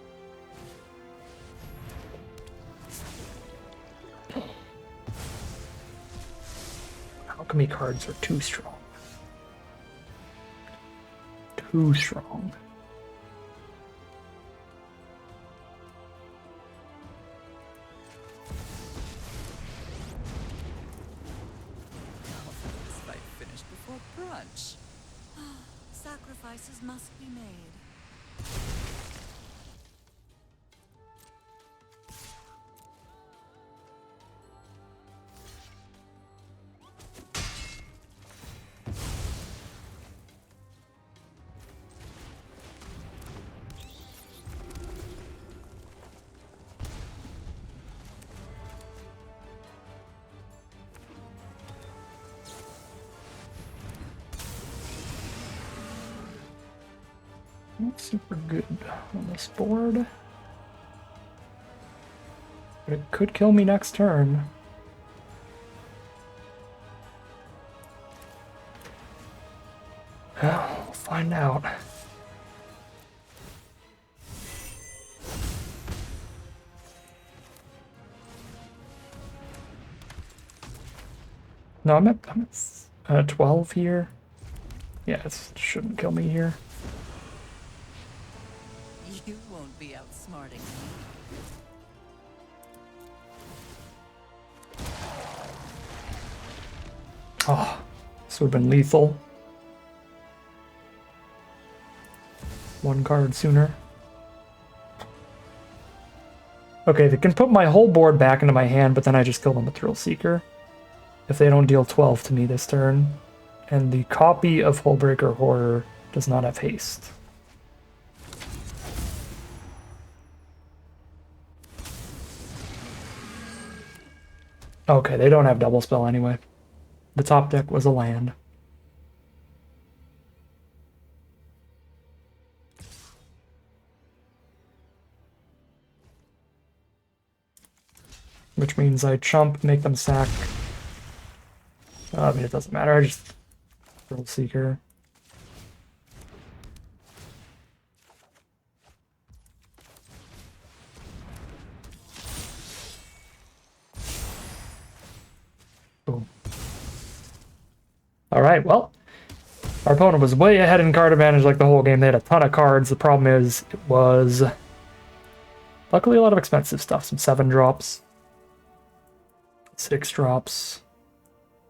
Alchemy cards are too strong. Too strong. This fight finished before brunch. Sacrifices must be made. Not super good on this board. But it could kill me next turn. Well, we'll find out. No, I'm at 12 here. Yeah, it shouldn't kill me here. You won't be outsmarting me. Oh, this would have been lethal. One card sooner. Okay, they can put my whole board back into my hand, but then I just kill them with Thrill Seeker. If they don't deal 12 to me this turn. And the copy of Hullbreaker Horror does not have haste. Okay, they don't have double spell anyway. The top deck was a land. Which means I chump, make them sack. I mean, it doesn't matter, I just Thrill Seeker. Boom. Alright, well, our opponent was way ahead in card advantage like the whole game. They had a ton of cards. The problem is, it was luckily a lot of expensive stuff. Some 7 drops, 6 drops.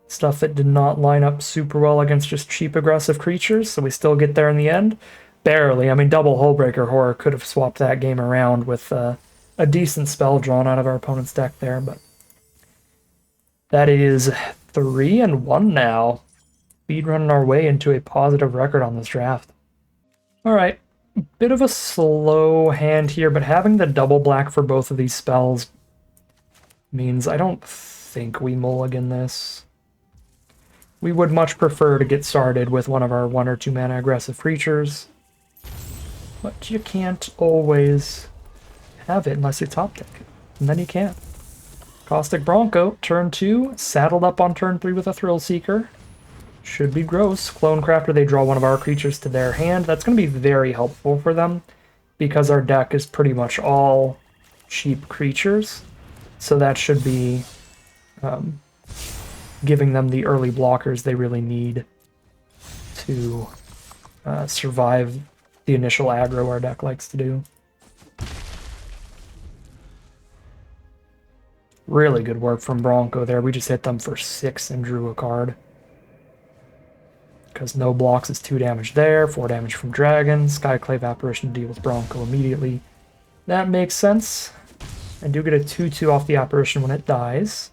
Stuff that did not line up super well against just cheap aggressive creatures, so we still get there in the end. Barely. I mean, double Hullbreaker Horror could have swapped that game around with a decent spell drawn out of our opponent's deck there, but that is 3-1 now. Speed running our way into a positive record on this draft. Alright, bit of a slow hand here, but having the double black for both of these spells means I don't think we mulligan this. We would much prefer to get started with one of our 1 or 2 mana aggressive creatures, but you can't always have it unless you top deck it, and then you can't. Caustic Bronco, turn 2, saddled up on turn 3 with a Thrill Seeker. Should be gross. Clone Crafter, they draw one of our creatures to their hand. That's going to be very helpful for them, because our deck is pretty much all cheap creatures. So that should be giving them the early blockers they really need to survive the initial aggro our deck likes to do. Really good work from Bronco there. We just hit them for 6 and drew a card. Because no blocks is 2 damage there, 4 damage from Dragon. Skyclave Apparition deals Bronco immediately. That makes sense. I do get a 2/2 off the Apparition when it dies.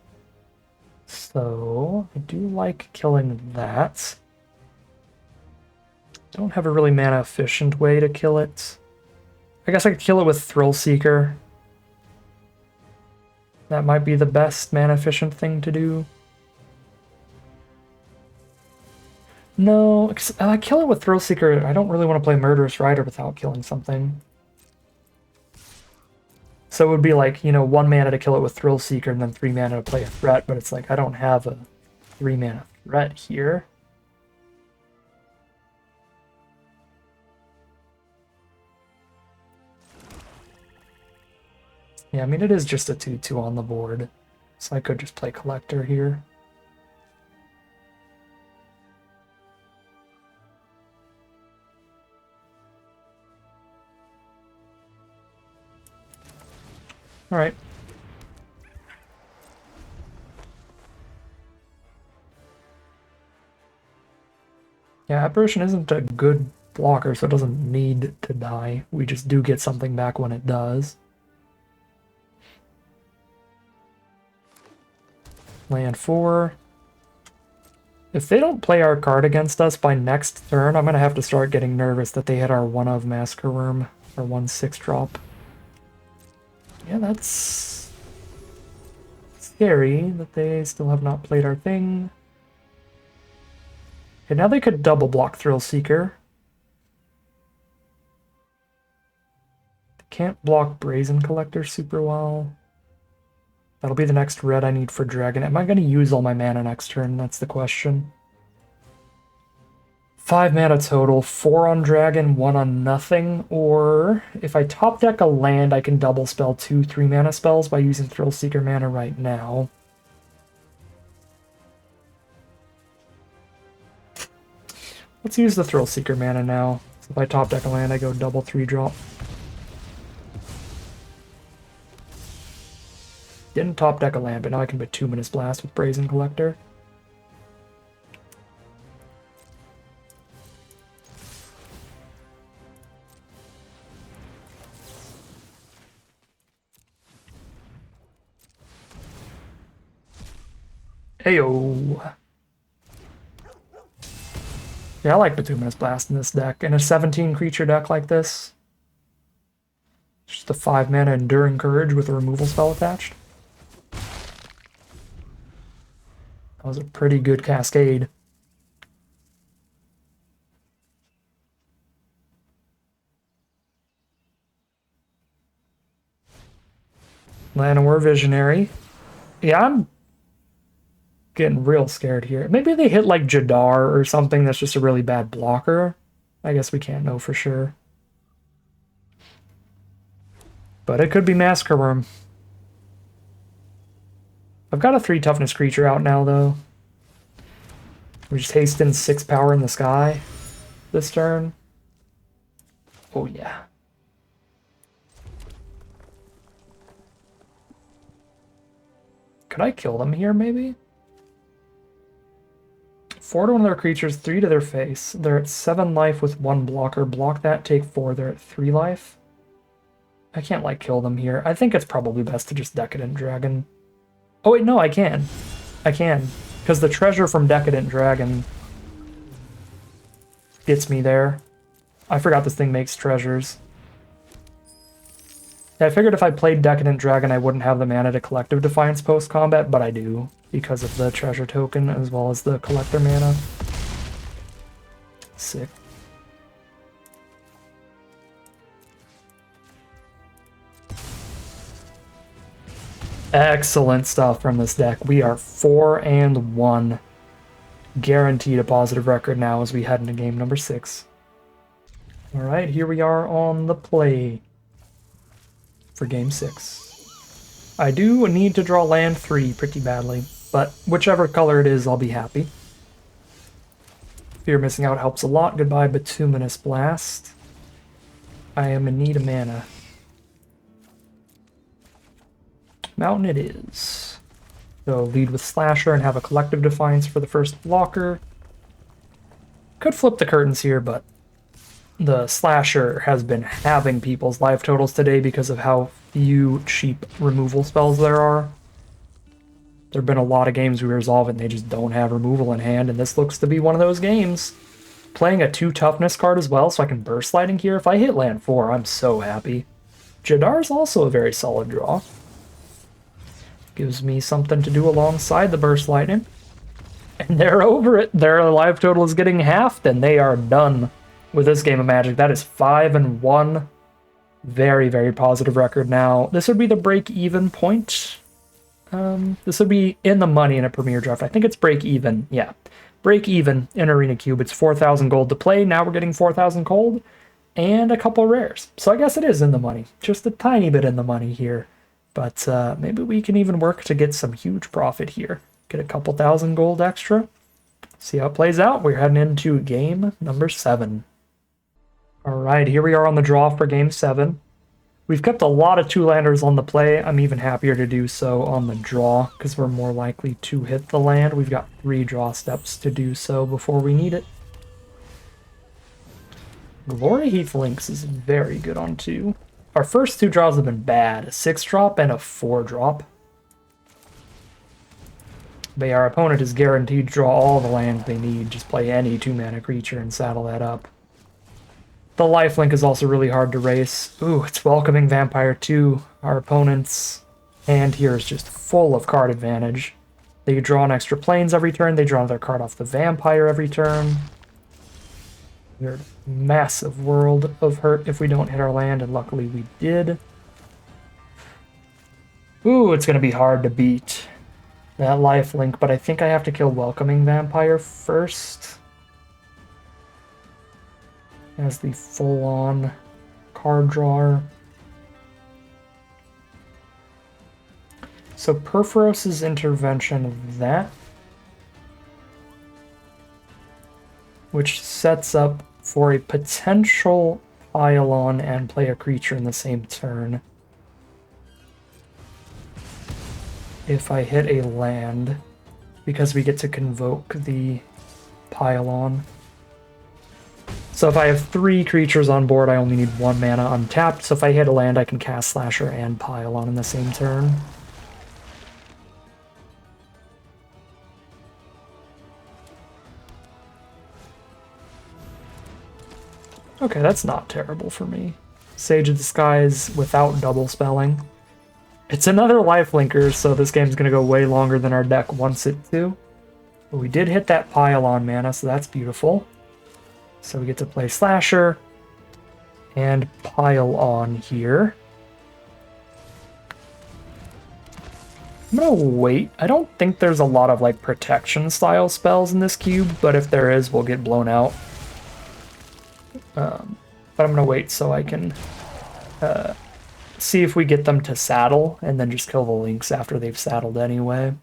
So, I do like killing that. Don't have a really mana efficient way to kill it. I guess I could kill it with Thrill Seeker. That might be the best mana efficient thing to do. No, I kill it with Thrill Seeker. I don't really want to play Murderous Rider without killing something. So it would be like, 1 mana to kill it with Thrill Seeker and then 3 mana to play a threat, but it's like I don't have a 3 mana threat here. Yeah, I mean, it is just a 2/2 on the board, so I could just play Collector here. Alright. Yeah, Apparition isn't a good blocker, so it doesn't need to die. We just do get something back when it does. Land 4. If they don't play our card against us by next turn, I'm going to have to start getting nervous that they hit our 1-of Massacre Worm, or 1/6 drop. Yeah, that's scary that they still have not played our thing. Okay, now they could double block Thrill Seeker. They can't block Brazen Collector super well. That'll be the next red I need for Dragon. Am I going to use all my mana next turn? That's the question. 5 mana total, 4 on Dragon, 1 on nothing, or if I top deck a land, I can double spell 2 3-mana spells by using Thrill Seeker mana right now. Let's use the Thrill Seeker mana now. So if I top deck a land, I go double 3-drop. Didn't top deck a land, but now I can Bituminous Blast with Brazen Collector. Heyo. Yeah, I like Bituminous Blast in this deck. In a 17 creature deck like this, just a 5 mana Enduring Courage with a removal spell attached. That was a pretty good cascade. Llanowar Visionary. Yeah, I'm getting real scared here. Maybe they hit like Jadar or something that's just a really bad blocker. I guess we can't know for sure. But it could be Massacre Worm. I've got a 3 toughness creature out now, though. We just haste in 6 power in the sky this turn. Oh, yeah. Could I kill them here, maybe? 4 to one of their creatures, 3 to their face. They're at 7 life with 1 blocker. Block that, take 4. They're at 3 life. I can't, like, kill them here. I think it's probably best to just Decadent Dragon. Oh, wait, no, I can. I can. Because the treasure from Decadent Dragon gets me there. I forgot this thing makes treasures. I figured if I played Decadent Dragon, I wouldn't have the mana to Collective Defiance post-combat, but I do, because of the treasure token as well as the collector mana. Sick. Excellent stuff from this deck. We are 4-1. Guaranteed a positive record now as we head into game number 6. Alright, here we are on the play for game 6. I do need to draw land 3 pretty badly, but whichever color it is, I'll be happy. Fear missing out helps a lot. Goodbye, Bituminous Blast. I am in need of mana. Mountain it is. So lead with Slasher and have a Collective Defiance for the first blocker. Could flip the curtains here, but the Slasher has been having people's life totals today because of how few cheap removal spells there are. There have been a lot of games we resolve and they just don't have removal in hand, and this looks to be one of those games. Playing a 2 toughness card as well, so I can Burst Lightning here. If I hit land 4, I'm so happy. Jadar's also a very solid draw. Gives me something to do alongside the Burst Lightning. And they're over it. Their life total is getting halved, and they are done with this game of Magic. That is 5-1. Very, very positive record now. This would be the break-even point. This would be in the money in a Premier Draft. I think it's break-even. Yeah. Break-even in Arena Cube. It's 4,000 gold to play. Now we're getting 4,000 gold and a couple rares. So I guess it is in the money. Just a tiny bit in the money here. But maybe we can even work to get some huge profit here. Get a couple thousand gold extra. See how it plays out. We're heading into game number 7. Alright, here we are on the draw for game 7. We've kept a lot of 2-landers on the play. I'm even happier to do so on the draw, because we're more likely to hit the land. We've got 3 draw steps to do so before we need it. Glory Heath Lynx is very good on 2. Our first 2 draws have been bad, a 6-drop and a 4-drop. But yeah, our opponent is guaranteed to draw all the lands they need. Just play any 2-mana creature and saddle that up. The lifelink is also really hard to race. Ooh, it's Welcoming Vampire 2. Our opponent's hand here is just full of card advantage. They draw an extra planes every turn. They draw another card off the vampire every turn. We're massive world of hurt if we don't hit our land, and luckily we did. Ooh, it's going to be hard to beat that lifelink, but I think I have to kill Welcoming Vampire first as the full-on card drawer. So Perforos's intervention of that, which sets up for a potential pile-on and play a creature in the same turn. If I hit a land, because we get to convoke the pile-on. So if I have 3 creatures on board, I only need 1 mana untapped. So if I hit a land, I can cast Slasher and pile-on in the same turn. Okay, that's not terrible for me. Sage of the Skies without double spelling. It's another lifelinker, so this game's going to go way longer than our deck wants it to. But we did hit that pile-on mana, so that's beautiful. So we get to play Slasher and pile-on here. I'm going to wait. I don't think there's a lot of like protection-style spells in this cube, but if there is, we'll get blown out. But I'm going to wait so I can see if we get them to saddle, and then just kill the Lynx after they've saddled anyway.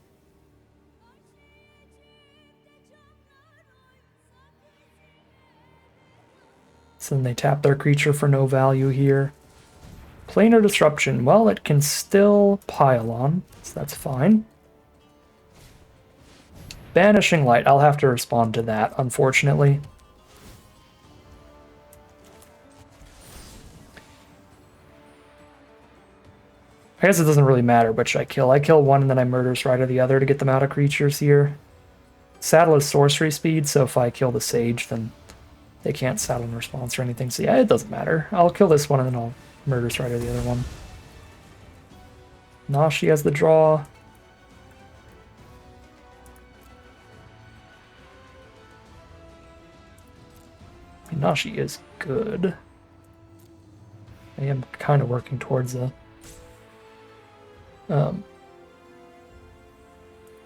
So then they tap their creature for no value here. Planar Disruption, well, it can still pile on, so that's fine. Banishing Light. I'll have to respond to that, unfortunately. I guess it doesn't really matter which I kill. I kill one and then I Murder Strider the other to get them out of creatures here. Saddle is sorcery speed, so if I kill the Sage, then they can't saddle in response or anything. So yeah, it doesn't matter. I'll kill this one and then I'll Murder Strider the other one. Nashi has the draw. Nashi is good. I am kind of working towards a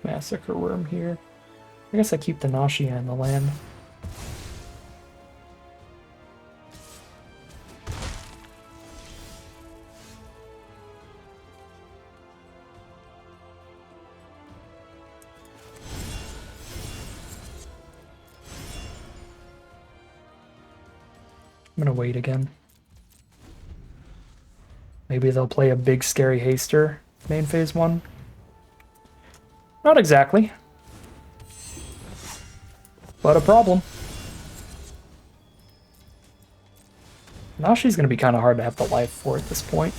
Massacre Worm here. I guess I keep the Nashi and the land. I'm gonna wait again. Maybe they'll play a big scary haster main phase 1. Not exactly. But a problem. Nashi's gonna be kind of hard to have the life for at this point.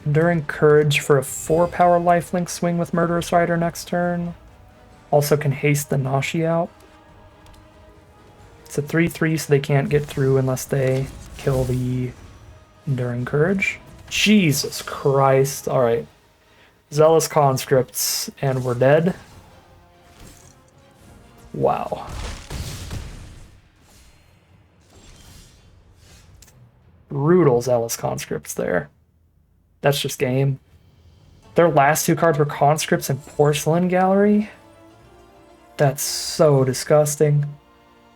Enduring Courage for a 4-power lifelink swing with Murderous Rider next turn. Also can haste the Nashi out. It's a 3/3, so they can't get through unless they kill the Enduring Courage. Jesus Christ. Alright. Zealous Conscripts, and we're dead. Wow. Brutal Zealous Conscripts there. That's just game. Their last 2 cards were Conscripts and Porcelain Gallery. That's so disgusting.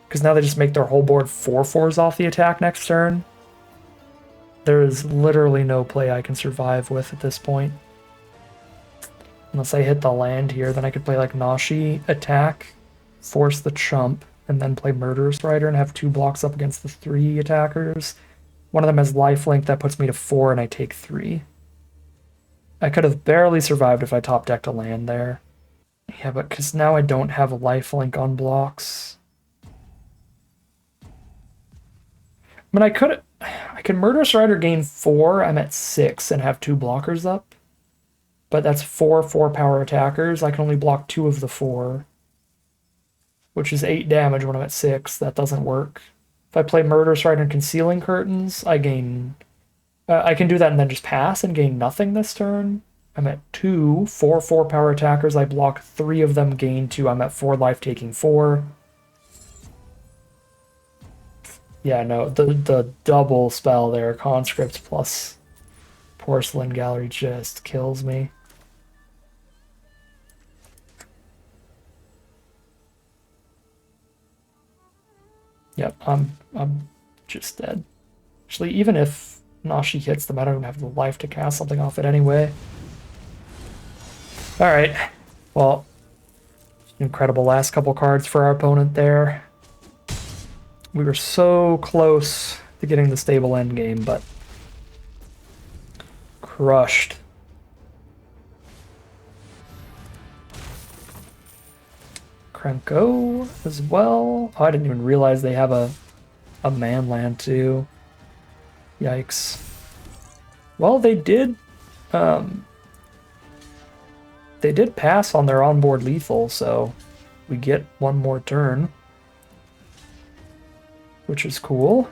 Because now they just make their whole board 4/4s off the attack next turn. There is literally no play I can survive with at this point. Unless I hit the land here, then I could play like Nashi, attack, force the chump, and then play Murderous Rider and have 2 blocks up against the 3 attackers. One of them has lifelink, that puts me to 4 and I take 3. I could have barely survived if I top decked a land there. Yeah, but because now I don't have a lifelink on blocks. I mean, I could Murderous Rider gain 4, I'm at 6, and have 2 blockers up. But that's 4 4-power attackers. I can only block 2 of the 4. Which is 8 damage when I'm at 6. That doesn't work. If I play Murderous Rider and Concealing Curtains, I gain... I can do that and then just pass and gain nothing this turn. I'm at 2, 4 4-power attackers. I block 3 of them, gain 2. I'm at 4 life, taking 4. Yeah, no, the double spell there, Conscript plus Porcelain Gallery, just kills me. Yep, I'm just dead. Actually, even if Nashi hits them, I don't even have the life to cast something off it anyway. Alright, well, incredible last couple cards for our opponent there. We were so close to getting the stable endgame, but crushed. Krenko as well. Oh, I didn't even realize they have a man land too. Yikes. Well, they did pass on their onboard lethal, so we get 1 more turn, which is cool.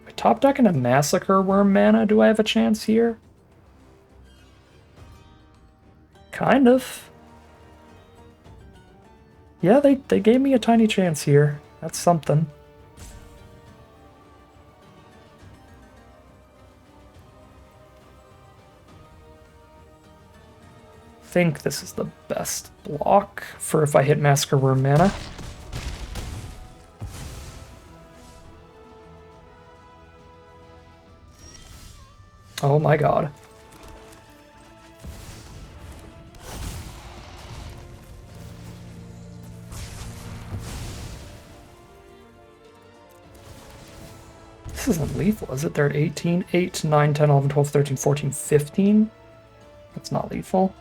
By top decking a Massacre Worm mana, do I have a chance here? Kind of. Yeah, they gave me a tiny chance here. That's something. I think this is the best block for if I hit Massacre Worm mana. Oh my god. This isn't lethal, is it? They're at 18, 8, 9, 10, 11, 12, 13, 14, 15. That's not lethal.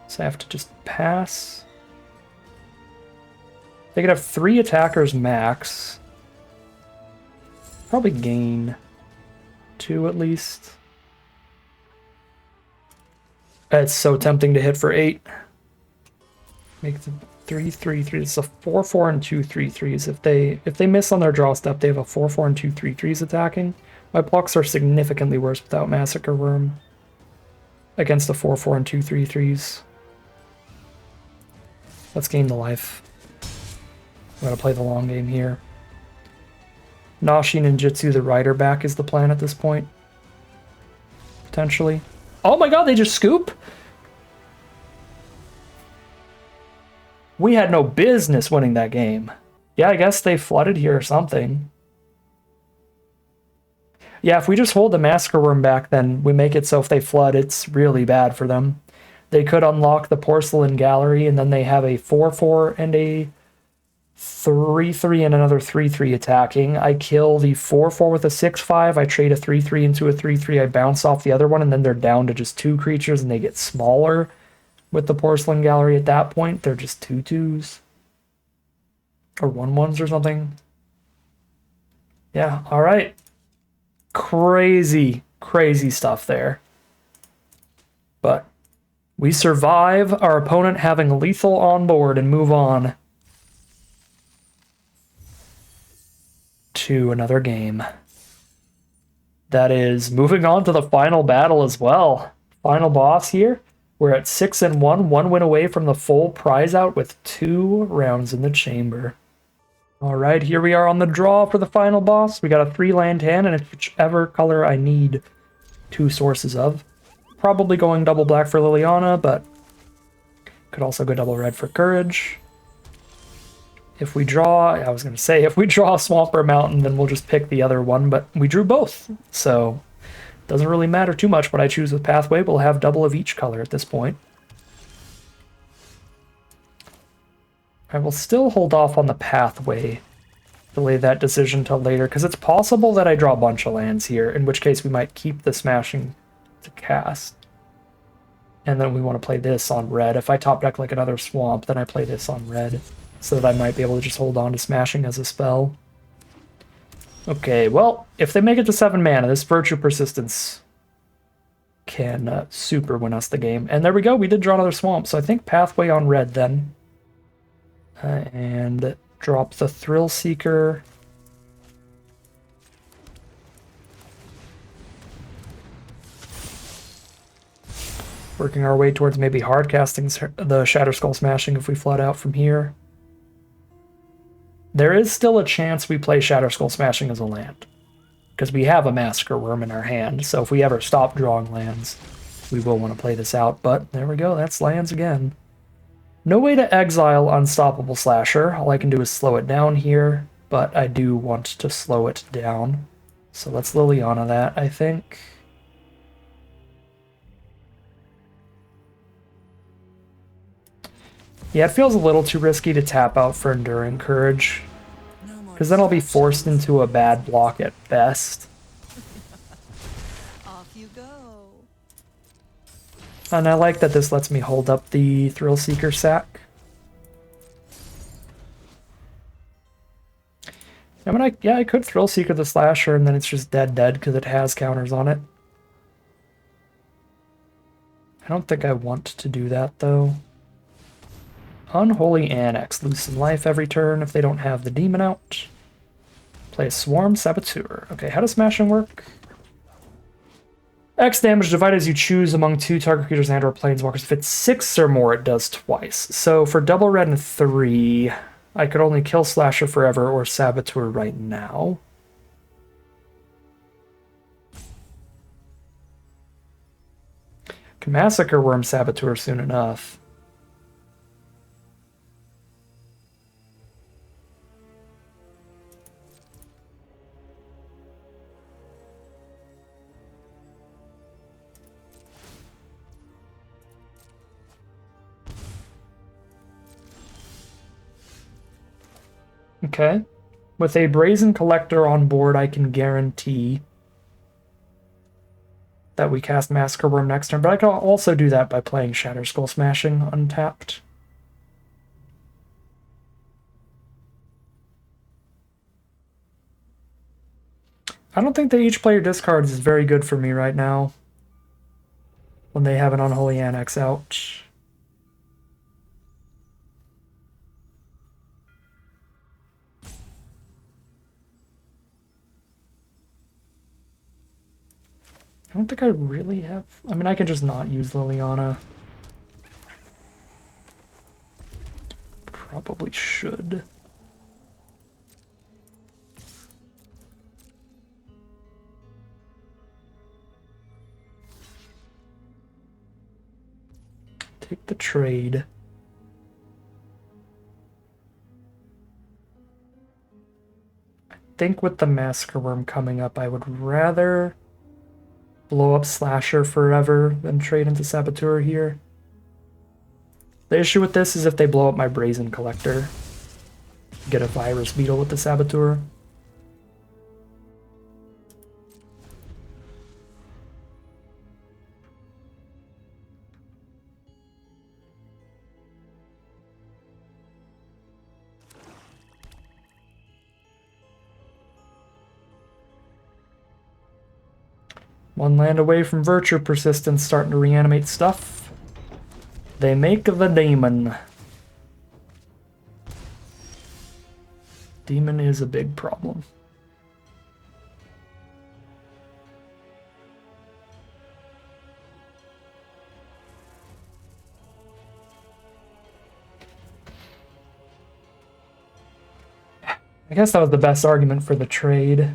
So I have to just pass. They could have 3 attackers max. Probably gain 2 at least. It's so tempting to hit for 8. Make the 3, 3, 3. It's a 4, 4, and 2, 3, 3s. If they miss on their draw step, they have a 4, 4, and 2, 3, 3s attacking. My blocks are significantly worse without Massacre Worm against the 4, 4, and 2, 3, 3s. Let's gain the life. I'm gonna play the long game here. Nashi Ninjutsu the Rider back is the plan at this point. Potentially. Oh my god, they just scoop? We had no business winning that game. Yeah, I guess they flooded here or something. Yeah, if we just hold the Massacre Worm back, then we make it so if they flood, it's really bad for them. They could unlock the Porcelain Gallery, and then they have a 4-4 and a 3-3 and another 3-3 attacking. I kill the 4-4 with a 6-5. I trade a 3-3 into a 3-3. I bounce off the other one, and then they're down to just 2 creatures, and they get smaller with the Porcelain Gallery at that point. They're just 2-2s. Or 1-1s or something. Yeah, alright. Crazy, crazy stuff there. But we survive our opponent having lethal on board and move on to another game. That is moving on to the final battle as well. Final boss here. We're at 6-1, 1 win away from the full prize out with 2 rounds in the chamber. All right, here we are on the draw for the final boss. We got a 3-land hand, and it's whichever color I need 2 sources of. Probably going double black for Liliana, but could also go double red for Courage. If we draw, I was going to say, if we draw a Swamp or a Mountain, then we'll just pick the other one, but we drew both, so doesn't really matter too much what I choose with Pathway. We'll have double of each color at this point. I will still hold off on the Pathway, delay that decision till later, because it's possible that I draw a bunch of lands here, in which case we might keep the Smashing to cast. And then we want to play this on red. If I top deck like another Swamp, then I play this on red, so that I might be able to just hold on to Smashing as a spell. Okay, well, if they make it to 7 mana, this Virtue Persistence can super win us the game. And there we go, we did draw another Swamp, so I think Pathway on red then. And drop the Thrill Seeker. Working our way towards maybe hard casting the Shatter Skull Smashing if we flood out from here. There is still a chance we play Shatter Skull Smashing as a land, because we have a Massacre Worm in our hand, so if we ever stop drawing lands, we will want to play this out, but there we go, that's lands again. No way to exile Unstoppable Slasher. All I can do is slow it down here, but I do want to slow it down. So let's Liliana that, I think. Yeah, it feels a little too risky to tap out for Enduring Courage, because then I'll be forced into a bad block at best. Off you go. And I like that this lets me hold up the Thrill Seeker sack. I mean, I could Thrill Seeker the Slasher and then it's just dead because it has counters on it. I don't think I want to do that though. Unholy Annex. Lose some life every turn if they don't have the demon out. Play a Swarm Saboteur. Okay, how does Smashing work? X damage divided as you choose among 2 target creatures and or planeswalkers. If it's 6 or more, it does twice. So for double red and 3, I could only kill Slasher Forever or Saboteur right now. Can Massacre Worm Saboteur soon enough. Okay. With a Brazen Collector on board, I can guarantee that we cast Massacre Worm next turn, but I can also do that by playing Shatter Skull Smashing untapped. I don't think that each player discards is very good for me right now when they have an Unholy Annex out. I don't think I really have... I mean, I can just not use Liliana. Probably should. Take the trade. I think with the Massacre Worm coming up, I would rather blow up Slasher forever than trade into Saboteur here. The issue with this is if they blow up my Brazen Collector, get a Virus Beetle with the Saboteur. One land away from Virtue Persistence, starting to reanimate stuff. They make the Demon. Demon is a big problem. I guess that was the best argument for the trade.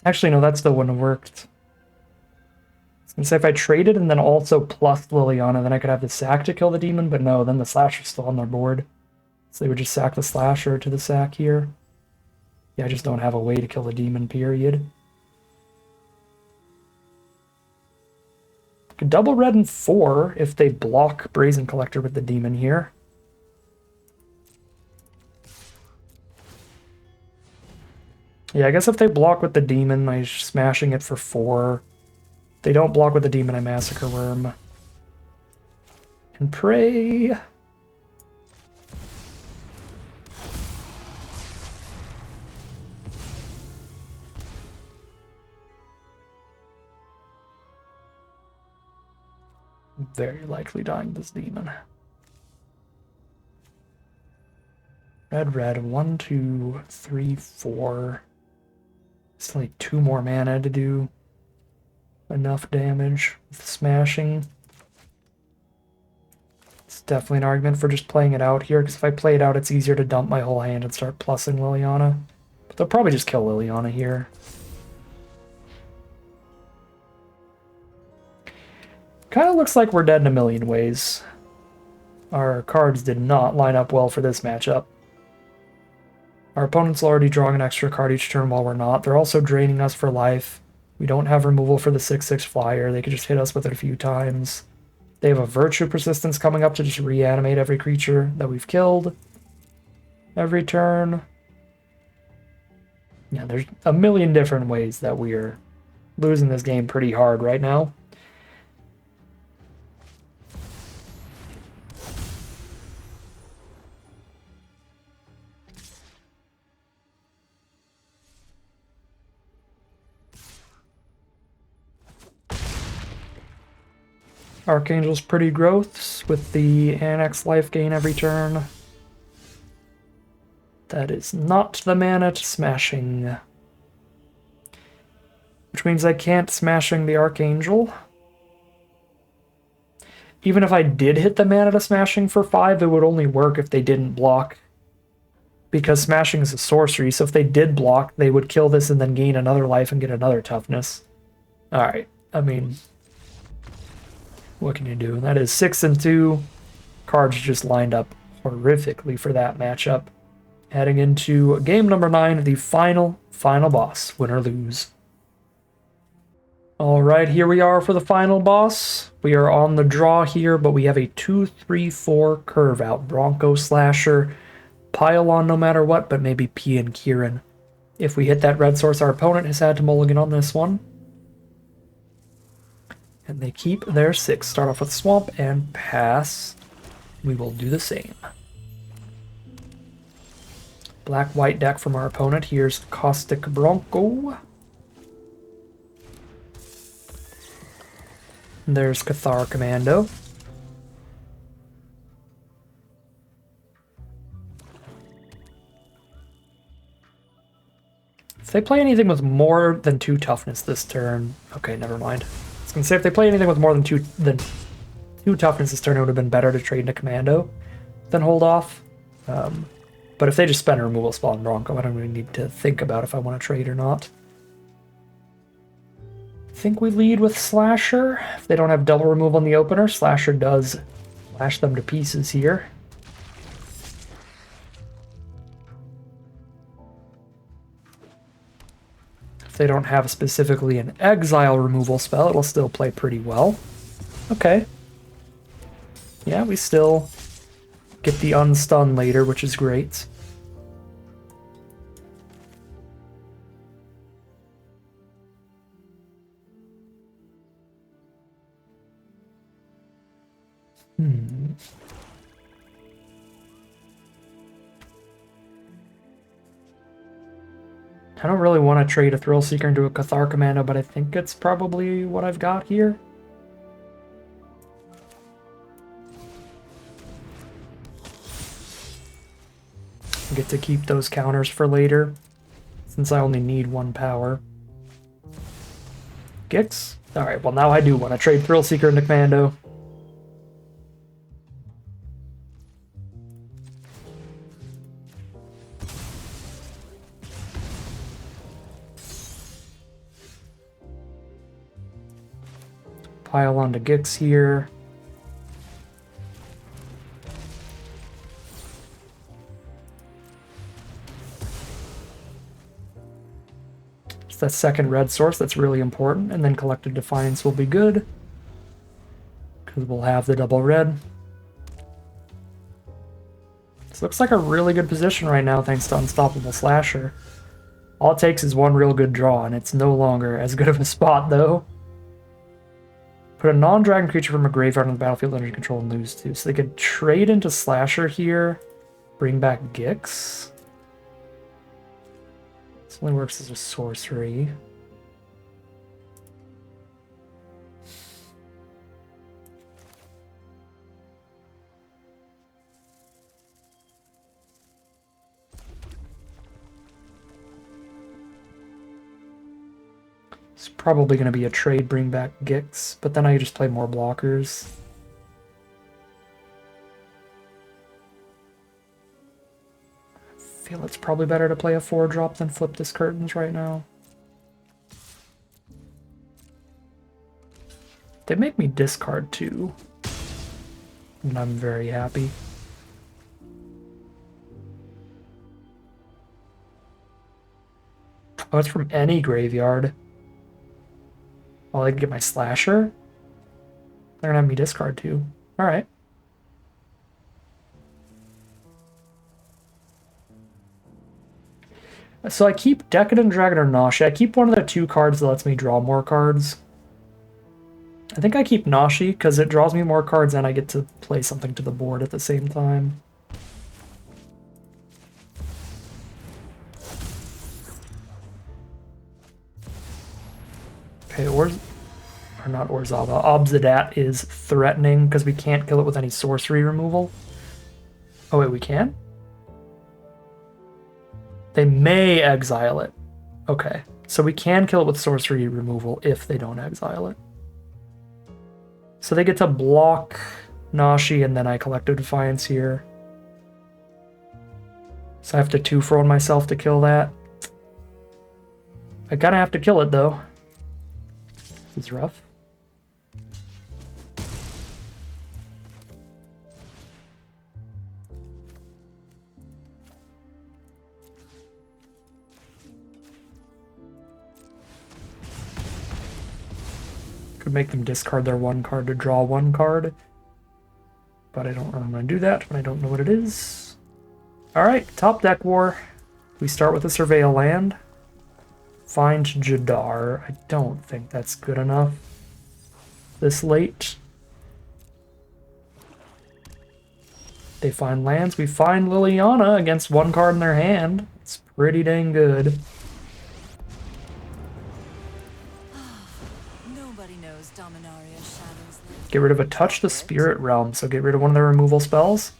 Actually, no, that still wouldn't have worked. I was gonna say if I traded and then also plus Liliana, then I could have the sack to kill the demon, but no, then the Slasher's still on their board. So they would just sack the Slasher to the sack here. Yeah, I just don't have a way to kill the demon, period. Could double red and 4 if they block Brazen Collector with the demon here. Yeah, I guess if they block with the demon, I'm smashing it for 4. If they don't block with the demon, I Massacre Worm. And pray. Very likely dying this demon. Red, red, 1, 2, 3, 4. It's like 2 more mana to do enough damage with smashing. It's definitely an argument for just playing it out here, because if I play it out, it's easier to dump my whole hand and start plussing Liliana. But they'll probably just kill Liliana here. Kind of looks like we're dead in a million ways. Our cards did not line up well for this matchup. Our opponent's already drawing an extra card each turn while we're not. They're also draining us for life. We don't have removal for the 6/6 flyer. They could just hit us with it a few times. They have a Virtue Persistence coming up to just reanimate every creature that we've killed every turn. Yeah, there's a million different ways that we're losing this game pretty hard right now. Archangel's pretty growths with the Annex life gain every turn. That is not the mana to smashing. Which means I can't smashing the Archangel. Even if I did hit the mana to smashing for 5, it would only work if they didn't block. Because smashing is a sorcery, so if they did block, they would kill this and then gain another life and get another toughness. Alright, I mean... what can you do? That is 6 and 2. Cards just lined up horrifically for that matchup. Heading into game number 9, the final boss, win or lose. Alright, here we are for the final boss. We are on the draw here, but we have a 2-3-4 curve out. Bronco Slasher. pile on no matter what, but maybe P and Kieran. If we hit that red source, our opponent has had to mulligan on this one. And they keep their 6. Start off with Swamp and pass. We will do the same. Black-white deck from our opponent. Here's Caustic Bronco. There's Cathar Commando. If they play anything with more than 2 toughness this turn... Okay, never mind. I was going to say, if they play anything with more than 2 toughness this turn, it would have been better to trade into Commando than hold off. But if they just spend a removal spell on Bronco, I don't really need to think about if I want to trade or not. I think we lead with Slasher. If they don't have double removal on the opener, Slasher does lash them to pieces here. If they don't have specifically an exile removal spell, it'll still play pretty well. Okay. Yeah, we still get the unstun later, which is great. I don't really want to trade a Thrill Seeker into a Cathar Commando, but I think it's probably what I've got here. I get to keep those counters for later, since I only need 1 power. Gix? Alright, well now I do want to trade Thrill Seeker into Commando. Pile onto Gix here. It's that second red source that's really important, and then Collective Defiance will be good, because we'll have the double red. This looks like a really good position right now thanks to Unstoppable Slasher. All it takes is 1 real good draw, and it's no longer as good of a spot though. Put a non-dragon creature from a graveyard on the battlefield under control and lose 2. So they could trade into Slasher here, bring back Gix. This only works as a sorcery. It's probably going to be a trade, bring back Gix, but then I just play more blockers. I feel it's probably better to play a 4-drop than flip this curtains right now. They make me discard 2, and I'm very happy. Oh, it's from any graveyard. Oh, I can get my Slasher? They're gonna have me discard 2. Alright. So I keep Decadent Dragon or Nashi. I keep one of the 2 cards that lets me draw more cards. I think I keep Nashi because it draws me more cards and I get to play something to the board at the same time. Okay, Obsidat is threatening because we can't kill it with any sorcery removal. Oh wait, we can? They may exile it. Okay, so we can kill it with sorcery removal if they don't exile it. So they get to block Nashi and then I Collective Defiance here. So I have to 2-for-1 myself to kill that. I kind of have to kill it though. This is rough. Could make them discard their 1 card to draw 1 card. But I don't know I'm going to do that when I don't know what it is. Alright, top deck war. We start with a Surveil land. Find Jadar. I don't think that's good enough this late. They find lands. We find Liliana against one card in their hand. It's pretty dang good. Nobody knows Dominaria's shadows. Get rid of a Touch the Spirit Realm, so get rid of one of their removal spells.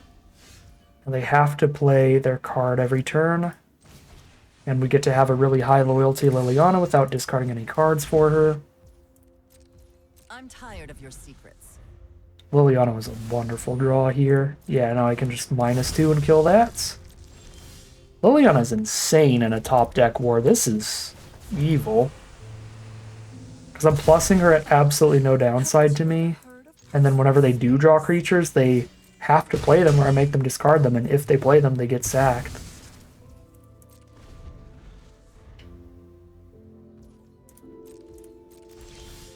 And they have to play their card every turn. And we get to have a really high loyalty Liliana without discarding any cards for her. I'm tired of your secrets. Liliana was a wonderful draw here. Yeah, now I can just -2 and kill that. Liliana's insane in a top deck war. This is evil. Because I'm plussing her at absolutely no downside to me. And then whenever they do draw creatures, they have to play them or I make them discard them. And if they play them, they get sacked.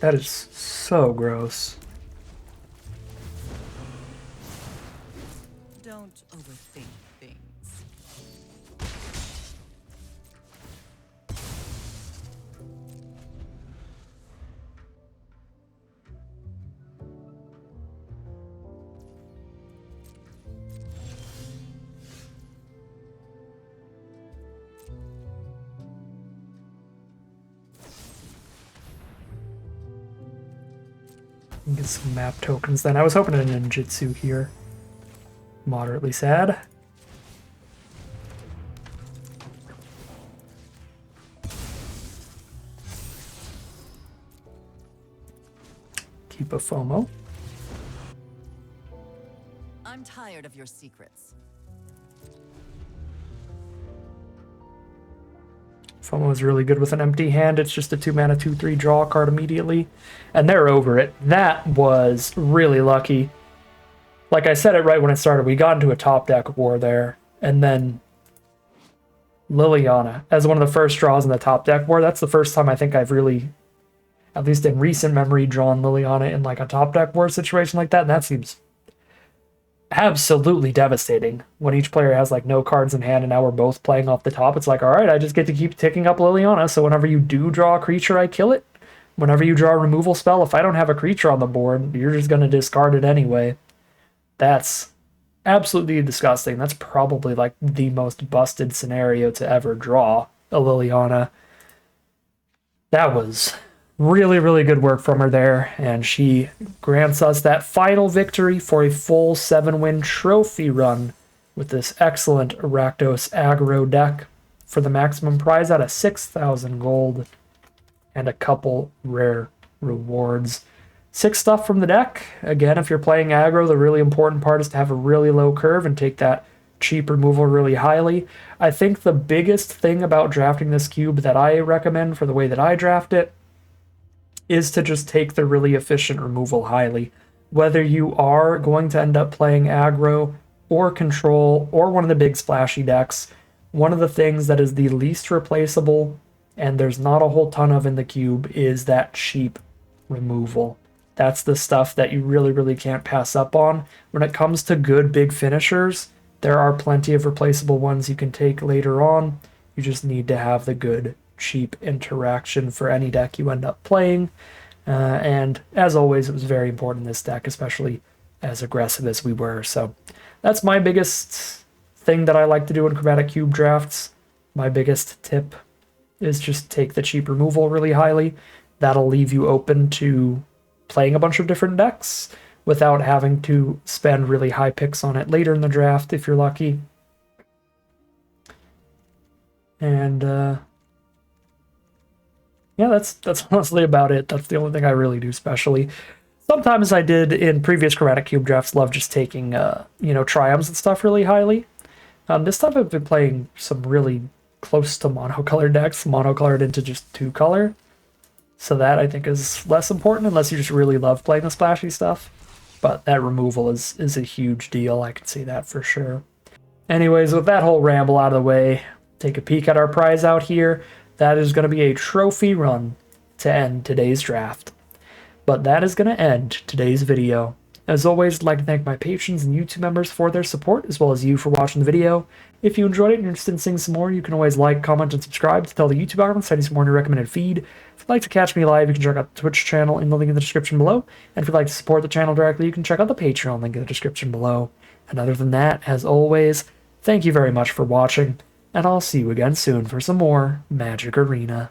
That is so gross. Don't overthink things. Get some map tokens then. I was hoping a ninjutsu here. Moderately sad. Keep a FOMO. I'm tired of your secrets. FOMO is really good with an empty hand. It's just a 2-mana 2/3 draw a card immediately. And they're over it. That was really lucky. Like I said it right when it started, we got into a top deck war there. And then Liliana, as one of the first draws in the top deck war, that's the first time I think I've really, at least in recent memory, drawn Liliana in like a top deck war situation like that. And that seems absolutely devastating when each player has like no cards in hand and now we're both playing off the top. It's like, all right, I just get to keep ticking up Liliana. So whenever you do draw a creature, I kill it. Whenever you draw a removal spell, if I don't have a creature on the board, you're just going to discard it anyway. That's absolutely disgusting. That's probably like the most busted scenario to ever draw a Liliana. That was really, really good work from her there, and she grants us that final victory for a full 7-win trophy run with this excellent Rakdos aggro deck for the maximum prize out of 6,000 gold and a couple rare rewards. 6 stuff from the deck. Again, if you're playing aggro, the really important part is to have a really low curve and take that cheap removal really highly. I think the biggest thing about drafting this cube that I recommend for the way that I draft it is to just take the really efficient removal highly. Whether you are going to end up playing aggro or control or one of the big splashy decks, one of the things that is the least replaceable, and there's not a whole ton of in the cube, is that cheap removal. That's the stuff that you really, really can't pass up on. When it comes to good big finishers, there are plenty of replaceable ones you can take later on. You just need to have the good cheap interaction for any deck you end up playing. And as always, it was very important in this deck, especially as aggressive as we were. So that's my biggest thing that I like to do in Chromatic Cube drafts. My biggest tip is just take the cheap removal really highly. That'll leave you open to playing a bunch of different decks without having to spend really high picks on it later in the draft if you're lucky. And yeah, that's honestly about it. That's the only thing I really do specially. Sometimes I did in previous Chromatic Cube drafts love just taking triumphs and stuff really highly. This time I've been playing some really close to monocolored decks, monocolored into just 2-color. So that I think is less important unless you just really love playing the splashy stuff. But that removal is a huge deal. I can see that for sure. Anyways, with that whole ramble out of the way, take a peek at our prize out here. That is going to be a trophy run to end today's draft. But that is going to end today's video. As always, I'd like to thank my patrons and YouTube members for their support, as well as you for watching the video. If you enjoyed it and you're interested in seeing some more, you can always like, comment, and subscribe to tell the YouTube algorithm to send you some more in your recommended feed. If you'd like to catch me live, you can check out the Twitch channel in the link in the description below. And if you'd like to support the channel directly, you can check out the Patreon link in the description below. And other than that, as always, thank you very much for watching, and I'll see you again soon for some more Magic Arena.